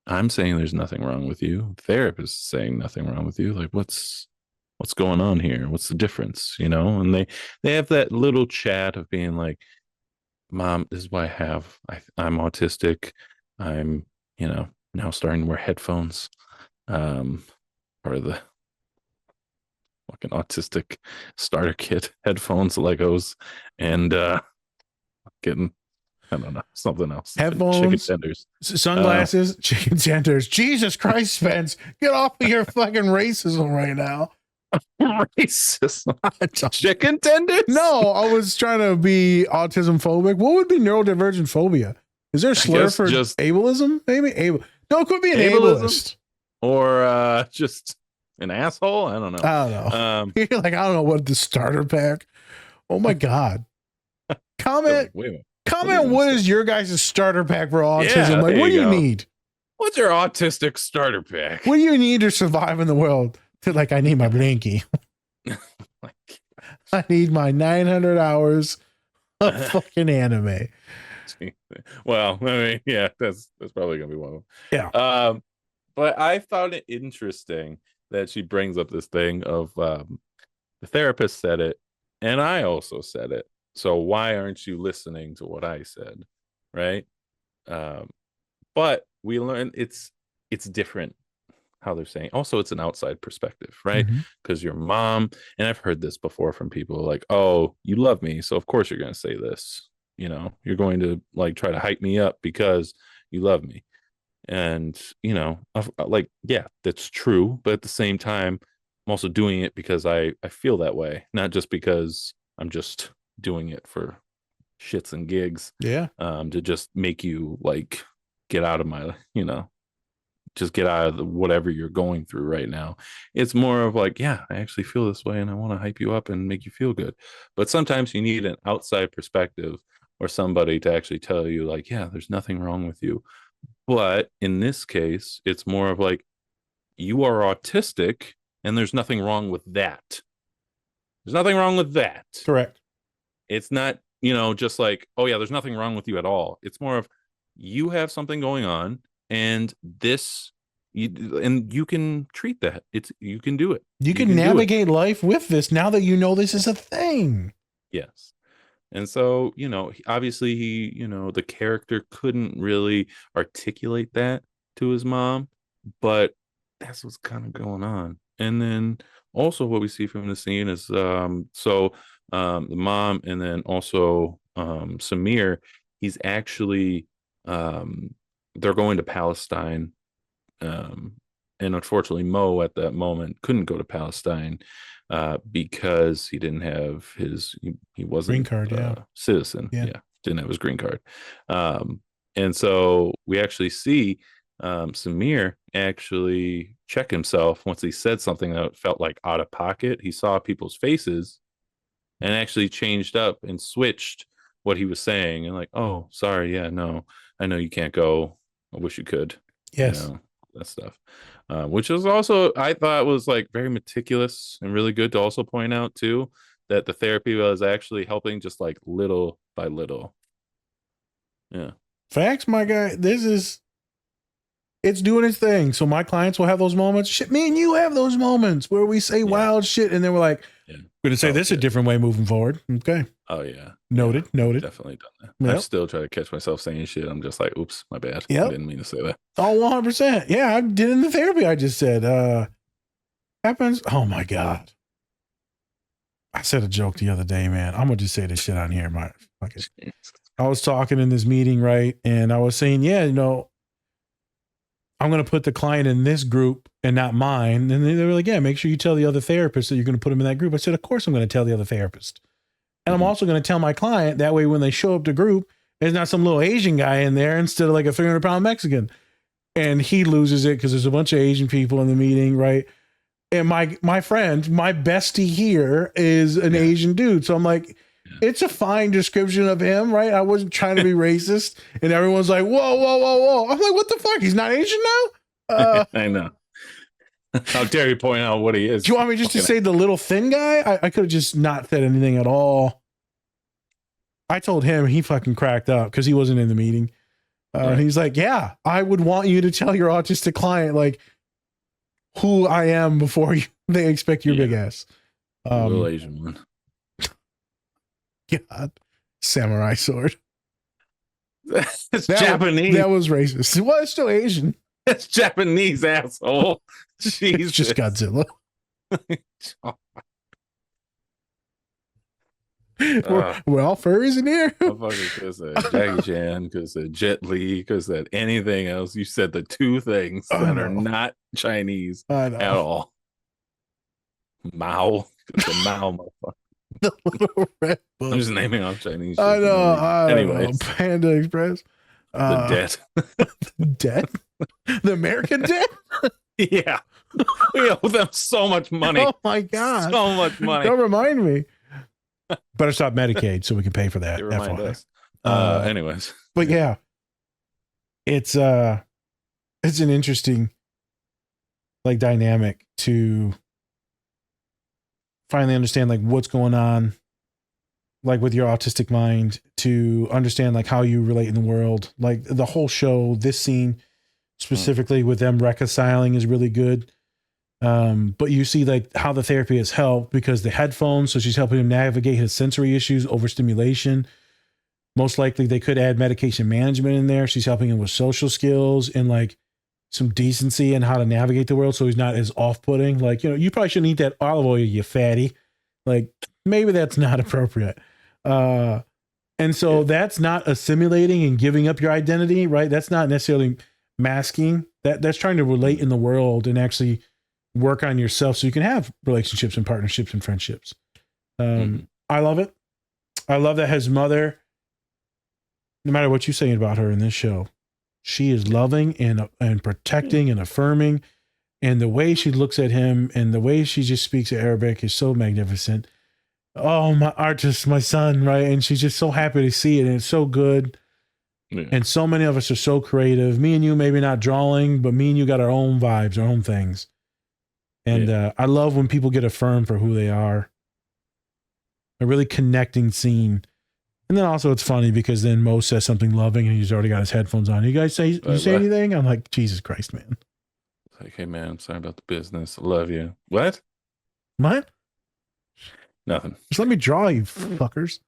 I'm saying there's nothing wrong with you. The therapist is saying nothing wrong with you. What's going on here? What's the difference? And they have that little chat of being like, Mom, this is what I'm autistic. I'm, now starting to wear headphones. Or the fucking autistic starter kit headphones, Legos, and getting, I don't know, something else. Headphones, chicken tenders, sunglasses, chicken tenders. Jesus Christ, Spence, get off of your fucking racism right now. Racism. Chicken tenders? No, I was trying to be autism phobic. What would be neurodivergent phobia? Is there a slur for just ableism? Maybe no, it could be an ableist. Or just an asshole. I don't know. You're like, I don't know what the starter pack. Oh my God. Comment. What is your guys' starter pack for autism? What do you need? What's your autistic starter pack? What do you need to survive in the world? I need my blankie. I need my 900 hours of fucking anime. Well, I mean, yeah, that's probably gonna be one of them. Yeah. But I found it interesting that she brings up this thing of the therapist said it, and I also said it. So why aren't you listening to what I said, right? But we learned it's different how they're saying. Also, it's an outside perspective, right? Because your mom, and I've heard this before from people like, oh, you love me, so of course you're going to say this, you're going to like try to hype me up because you love me. And, like, yeah, that's true. But at the same time, I'm also doing it because I feel that way, not just because I'm just doing it for shits and gigs, Yeah. to just make you like get out of my, just get out of whatever you're going through right now. It's more of like, yeah, I actually feel this way and I want to hype you up and make you feel good. But sometimes you need an outside perspective or somebody to actually tell you, like, yeah, there's nothing wrong with you. But in this case, it's more of like, you are autistic and there's nothing wrong with that. There's nothing wrong with that. Correct. It's not, just like, oh, yeah, there's nothing wrong with you at all. It's more of you have something going on and you can treat that. You can do it. You can navigate life with this now that you know this is a thing. Yes. And so, obviously the character couldn't really articulate that to his mom, but that's what's kind of going on. And then also what we see from the scene is the mom and then also Samir, he's actually they're going to Palestine. And unfortunately Mo at that moment couldn't go to Palestine because he didn't have he wasn't green card, yeah. Citizen. Yeah. Didn't have his green card. And so we actually see Samir actually check himself once he said something that felt like out of pocket. He saw people's faces and actually changed up and switched what he was saying and like, oh, sorry, yeah, no, I know you can't go. I wish you could. Yes. That stuff. Which is also, I thought, was like very meticulous and really good to also point out too, that the therapy was actually helping just like little by little. Yeah. Facts, my guy. It's doing its thing. So my clients will have those moments. Shit, me and you have those moments where we say wild shit and then we're like, we're going to say this a different way moving forward. Okay. Oh, yeah. Noted. Definitely done that. Yep. I still try to catch myself saying shit. I'm just like, oops, my bad. Yep. I didn't mean to say that. Oh, 100%. Yeah, I did in the therapy. I just said, happens. Oh, my God. I said a joke the other day, man. I'm going to just say this shit on here. I was talking in this meeting, right? And I was saying, yeah, I'm going to put the client in this group and not mine. And they were like, yeah, make sure you tell the other therapist that you're going to put them in that group. I said, of course I'm going to tell the other therapist. And I'm also going to tell my client that way when they show up to group, there's not some little Asian guy in there instead of like a 300-pound Mexican. And he loses it because there's a bunch of Asian people in the meeting, right? And my friend, my bestie here is an Asian dude. So I'm like, it's a fine description of him, right? I wasn't trying to be racist. And everyone's like, whoa, whoa, whoa, whoa. I'm like, what the fuck? He's not Asian now? I know. How dare you point out what he is? Do you want me just to say the little thin guy? I could have just not said anything at all. I told him, he fucking cracked up because he wasn't in the meeting. Right. He's like, yeah, I would want you to tell your autistic client like who I am before they expect your big ass. Little Asian one. God, samurai sword. It's Japanese. That was racist. Well, it's still Asian. It's Japanese, asshole. Jesus. It's just Godzilla. We're all furries in here. Because Jackie Chan, because Jet Li, because anything else. You said the two things that are not Chinese at all. Mao. The Mao motherfucker. The little red book. I'm just naming off Chinese. I know. Anyways. Panda Express. The debt. The debt? The American debt? Yeah. We owe them so much money. Oh my God. So much money. Don't remind me. Better stop Medicaid so we can pay for that. Remind us. Anyways. But yeah. It's an interesting like dynamic to finally understand like what's going on like with your autistic mind, to understand like how you relate in the world. Like the whole show, this scene specifically with them reconciling is really good. But you see like how the therapy has helped because the headphones, so she's helping him navigate his sensory issues, overstimulation. Most likely they could add medication management in there. She's helping him with social skills and like some decency and how to navigate the world so he's not as off-putting. Like, you probably shouldn't eat that olive oil, you fatty. Like maybe that's not appropriate. And And so that's not assimilating and giving up your identity, right? That's not necessarily masking. That's trying to relate in the world and actually work on yourself so you can have relationships and partnerships and friendships. I love it. I love that his mother, no matter what you're saying about her in this show, she is loving and protecting and affirming. And the way she looks at him and the way she just speaks Arabic is so magnificent. Oh, my artist, my son, right? And she's just so happy to see it. And it's so good. Yeah. And so many of us are so creative. Me and you, maybe not drawing, but me and you got our own vibes, our own things. And I love when people get affirmed for who they are. A really connecting scene. And then also it's funny because then Mo says something loving and he's already got his headphones on. You guys say anything? I'm like, Jesus Christ, man. It's like, hey man, I'm sorry about the business. I love you. What? What? Nothing. Just let me draw, you fuckers.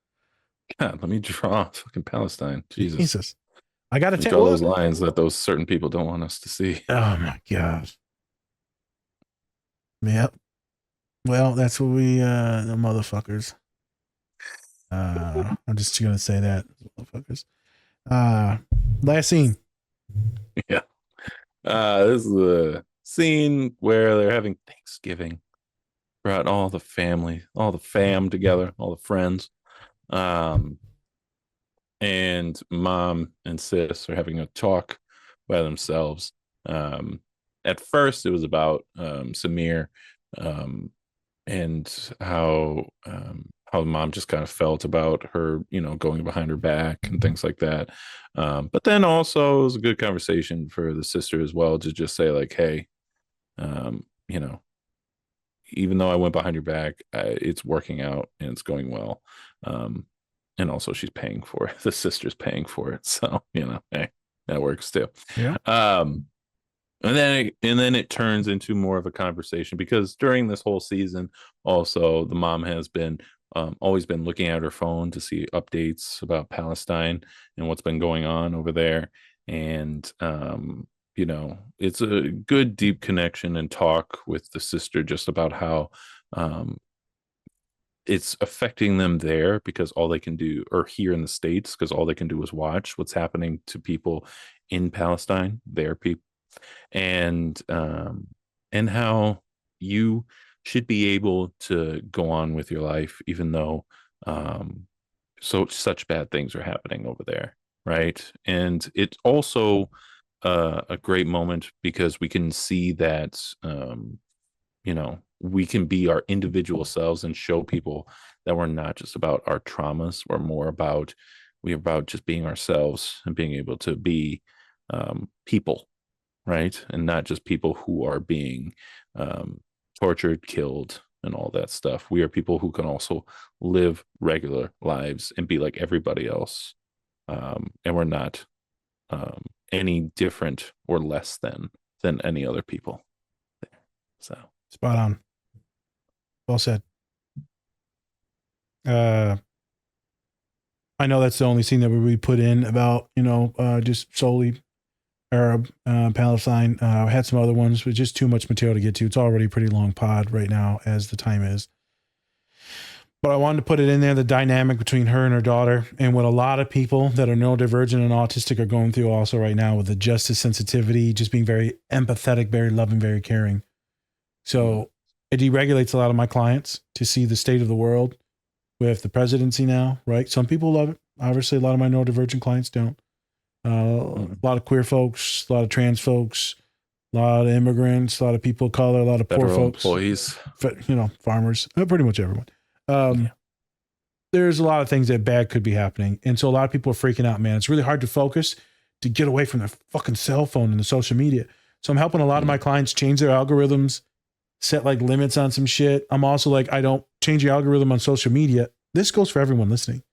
God, let me draw fucking Palestine. Jesus. I got to draw those lines that those certain people don't want us to see. Oh my God. Yep. Well, that's what we the motherfuckers. I'm just gonna say that, motherfuckers. Last scene. Yeah. This is the scene where they're having Thanksgiving. Brought all the family, all the fam together, all the friends. And mom and sis are having a talk by themselves. At first it was about Samir and how mom just kind of felt about her, going behind her back and things like that. But then also it was a good conversation for the sister as well to just say like, hey, even though I went behind your back, it's working out and it's going well. And also she's paying for it. The sister's paying for it. So, hey, that works too. Yeah. And then it turns into more of a conversation because during this whole season, also the mom has been always been looking at her phone to see updates about Palestine and what's been going on over there. And it's a good deep connection and talk with the sister just about how it's affecting them there because all they can do, or here in the States, because all they can do is watch what's happening to people in Palestine, their people, and how you should be able to go on with your life even though such bad things are happening over there, right? And it's also a great moment because we can see that we can be our individual selves and show people that we're not just about our traumas. We're about just being ourselves and being able to be people, right? And not just people who are being tortured, killed, and all that stuff. We are people who can also live regular lives and be like everybody else. And we're not any different or less than any other people. So spot on. Well said. I know that's the only scene that we put in about, just solely Arab, Palestine. I had some other ones, but just too much material to get to. It's already a pretty long pod right now as the time is. But I wanted to put it in there, the dynamic between her and her daughter, and what a lot of people that are neurodivergent and autistic are going through also right now with the justice sensitivity, just being very empathetic, very loving, very caring. So it deregulates a lot of my clients to see the state of the world with the presidency now, right? Some people love it. Obviously, a lot of my neurodivergent clients don't. A lot of queer folks, a lot of trans folks, a lot of immigrants, a lot of people of color, a lot of poor folks, employees, farmers, pretty much everyone. There's a lot of things that bad could be happening. And so a lot of people are freaking out, man. It's really hard to focus, to get away from their fucking cell phone and the social media. So I'm helping a lot of my clients change their algorithms, set like limits on some shit. I'm also like, I don't change your algorithm on social media. This goes for everyone listening.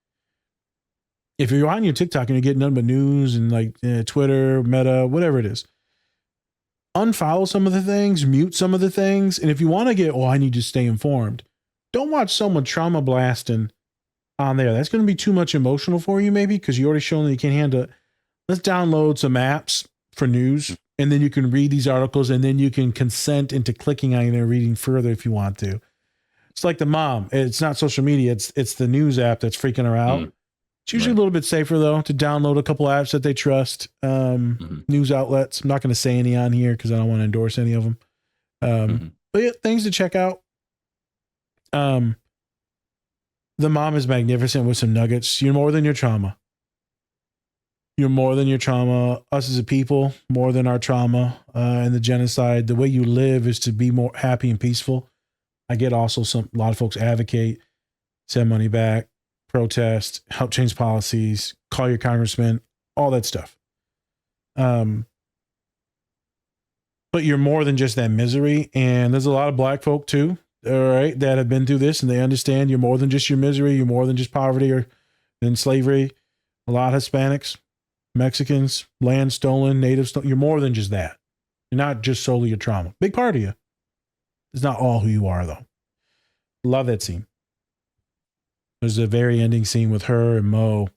If you're on your TikTok and you're getting nothing but news and like Twitter, Meta, whatever it is, unfollow some of the things, mute some of the things. And if you want to get, I need to stay informed, don't watch someone trauma blasting on there. That's going to be too much emotional for you maybe because you already shown that you can't handle it. Let's download some apps for news and then you can read these articles and then you can consent into clicking on it and reading further if you want to. It's like the mom. It's not social media. It's the news app that's freaking her out. It's usually a little bit safer though to download a couple apps that they trust. News outlets. I'm not going to say any on here because I don't want to endorse any of them. But yeah, things to check out. The mom is magnificent with some nuggets. You're more than your trauma. You're more than your trauma. Us as a people, more than our trauma and the genocide. The way you live is to be more happy and peaceful. I get also a lot of folks advocate, send money back, protest, help change policies, call your congressman, all that stuff. But you're more than just that misery. And there's a lot of black folk too, all right, that have been through this and they understand you're more than just your misery. You're more than just poverty or than slavery. A lot of Hispanics, Mexicans, land stolen, natives. You're more than just that. You're not just solely your trauma. Big part of you. It's not all who you are though. Love that scene. There's a very ending scene with her and Mo.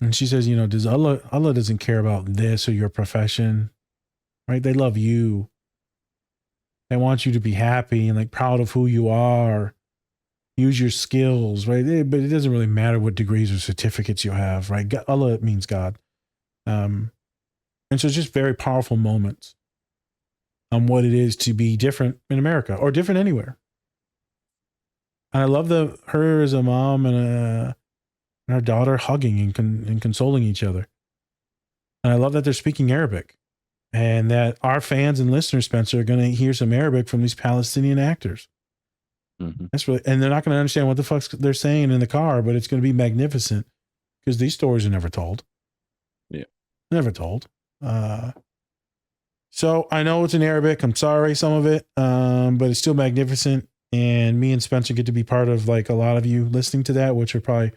And she says, does Allah doesn't care about this or your profession, right? They love you. They want you to be happy and like proud of who you are. Use your skills, right? But it doesn't really matter what degrees or certificates you have, right? Allah means God. And so it's just very powerful moments on what it is to be different in America or different anywhere. And I love her as a mom and her daughter hugging and consoling each other. And I love that they're speaking Arabic and that our fans and listeners, Spencer, are going to hear some Arabic from these Palestinian actors. That's really, and they're not going to understand what the fuck they're saying in the car, but it's going to be magnificent because these stories are never told. Yeah. Never told. So I know it's in Arabic. I'm sorry, some of it, but it's still magnificent. And me and Spencer get to be part of like a lot of you listening to that, which are probably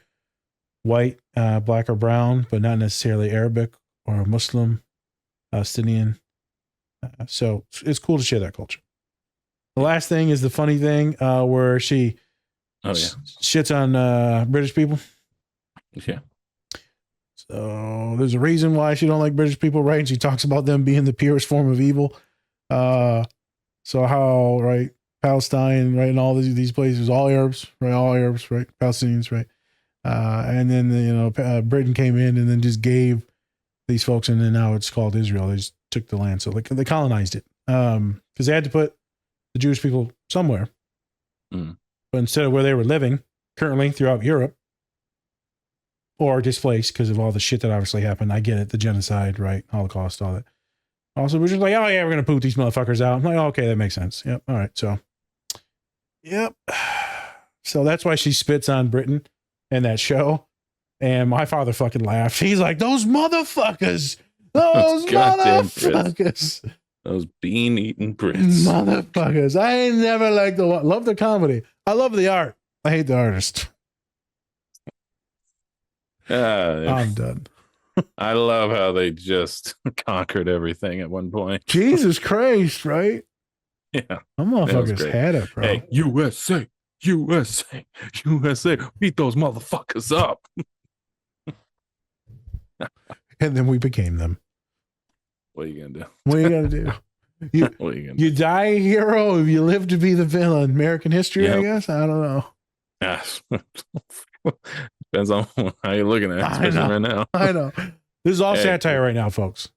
white, black or brown, but not necessarily Arabic or Muslim, Palestinian. So it's cool to share that culture. The last thing is the funny thing where she shits on British people. Yeah. So there's a reason why she don't like British people, right? And she talks about them being the purest form of evil. So how, right, Palestine, right, and all these places, all Arabs, right, Palestinians, right. And then Britain came in and then just gave these folks, and then now it's called Israel. They just took the land, so they colonized it because they had to put the Jewish people somewhere. But instead of where they were living currently throughout Europe, or displaced because of all the shit that obviously happened. I get it, the genocide, right, Holocaust, all that. Also, we're just like, oh yeah, we're gonna poop these motherfuckers out. I'm like, oh, okay, that makes sense. Yep. All right. So, yep. So that's why she spits on Britain in that show. And my father fucking laughed. He's like, those motherfuckers. Those motherfuckers. Those bean eating Brits. Motherfuckers. I ain't never liked love the comedy. I love the art. I hate the artist. I'm done. I love how they just conquered everything at one point. Jesus Christ, right? Yeah. Them motherfuckers had it, bro. Hey, USA, USA, USA, beat those motherfuckers up. And then we became them. What are you going to do? What are you going to do? What are you going to do? You die a hero if you live to be the villain. American history, I guess? I don't know. Yes. Depends on how you're looking at it, especially right now. I know. This is all satire right now, folks.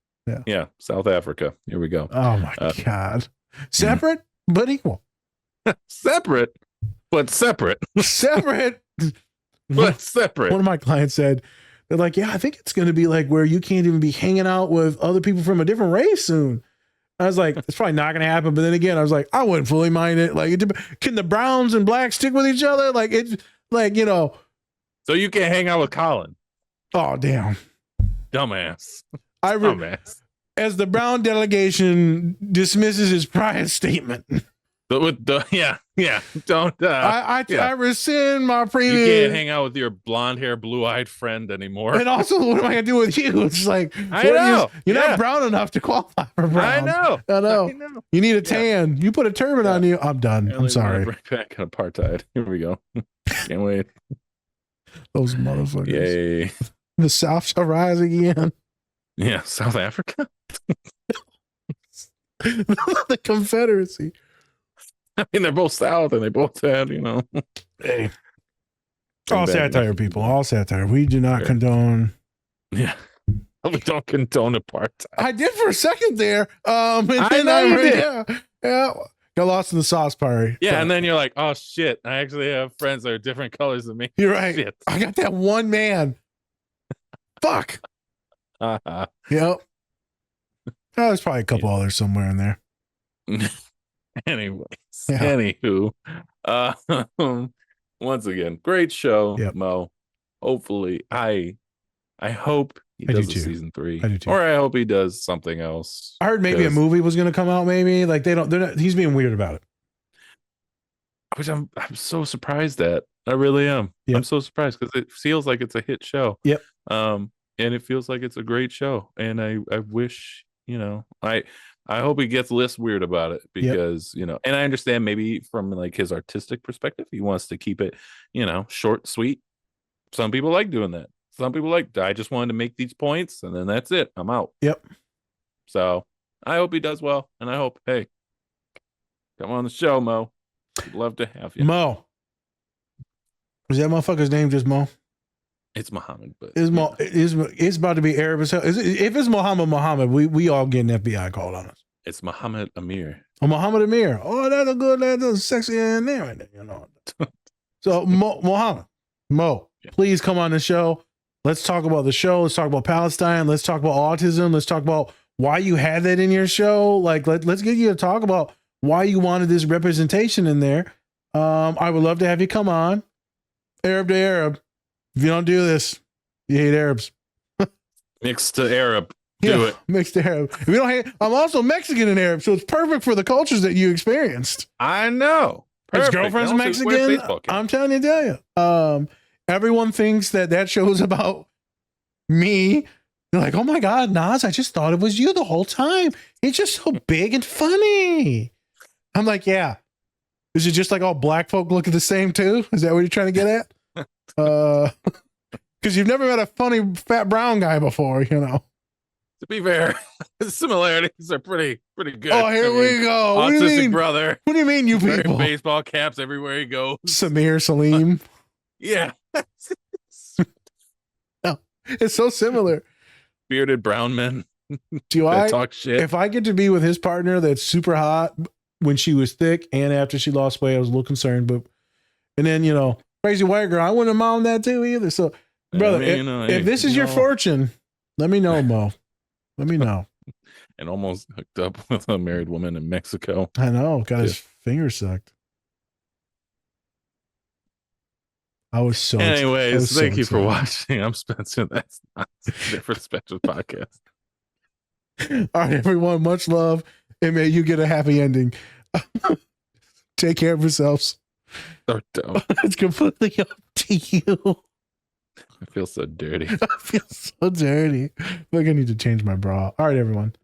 Yeah. South Africa. Here we go. Oh, my God. Separate, but equal. Separate, but separate. Separate, but separate. One of my clients said, they're like, yeah, I think it's going to be like where you can't even be hanging out with other people from a different race soon. I was like, it's probably not going to happen. But then again, I was like, I wouldn't fully mind it. Like, can the browns and blacks stick with each other? Like, it's like, So you can't hang out with Colin. Oh, damn. Dumbass. Dumbass. As the Brown delegation dismisses his prior statement. Don't. I rescind my previous. You can't hang out with your blonde hair, blue eyed friend anymore. And also, what am I gonna do with you? It's like I know you're not brown enough to qualify for brown. I know. You need a tan. You put a turban on you. I'm done. I'm sorry. Bring back apartheid. Here we go. Can't wait. Those motherfuckers. Yay. The South shall rise again. Yeah, South Africa. The Confederacy. I mean, they're both South, and they both had, Hey, All Bring back satire, Matthew people. Vaughn. All satire. We do not condone. Yeah. We don't condone apartheid. I did for a second there. And I then know you did. Yeah. Got lost in the sauce party. Yeah, But and then you're like, oh shit, I actually have friends that are different colors than me. you're right. Shit. I got that one man. Fuck. Uh-huh. Yep. Oh, there's probably a couple others somewhere in there. Anyways, Yeah. anywho, once again, great show, Yep. Mo. Hopefully, I hope he I do does a too. season 3, I do too. or I hope he does something else. I heard maybe a 'cause- movie was going to come out. Maybe like they're not. He's being weird about it. which I'm so surprised at. I really am. Yep. I'm so surprised because it feels like it's a hit show. Yep. And it feels like it's a great show. And I wish, I hope he gets less weird about it because, and I understand maybe from like his artistic perspective, he wants to keep it, short, sweet. Some people like doing that. Some people like, I just wanted to make these points and then that's it. I'm out. Yep. So I hope he does well. And I hope, hey, come on the show, Mo. We'd love to have you. Mo. Is that motherfucker's name just Mo? It's Muhammad, but Is Mo? It's about to be Arab as hell. If it's Muhammad, we all get an FBI call on us. it's Muhammad Amir. Oh, Muhammad Amir. Oh, that's a sexy name right there, So Muhammad, Mo, please come on the show. Let's talk about the show. Let's talk about Palestine. Let's talk about autism. Let's talk about why you had that in your show. Like, let's get you to talk about why you wanted this representation in there. I would love to have you come on. Arab to Arab. If you don't do this, you hate Arabs. Mixed to Arab. Do it. Mixed Arab. If you don't hate, I'm also Mexican and Arab, so it's perfect for the cultures that you experienced. I know. His Perfect. girlfriend's Now let's just wear Mexican. baseball caps. I'm telling you. Everyone thinks that show is about me. They're like, oh my God, Nas, I just thought it was you the whole time. It's just so big and funny. I'm like, yeah. Is it just like all black folk look the same too? Is that what you're trying to get at? Because you've never met a funny fat brown guy before, To be fair, the similarities are pretty good. Oh, here we go. What do you Autistic mean? brother. What do you mean, you Wearing people? baseball caps everywhere he goes. Samir Salim. Yeah. No, it's so similar. Bearded brown men Do that I talk shit. if I get to be with his partner that's super hot when she was thick and after she lost weight, I was a little concerned. But and then crazy white girl, I wouldn't have minded that too either. So, brother, if this is your fortune, let me know, Mo. Let me know. And almost hooked up with a married woman in Mexico. I know, got his finger sucked. I was so. Anyways, thank you for excited. watching. I'm Spencer. That's not a different special podcast. All right, everyone, much love, and may you get a happy ending. Take care of yourselves. Or don't. It's completely up to you. I feel so dirty. I feel so dirty. Like I need to change my bra. All right, everyone.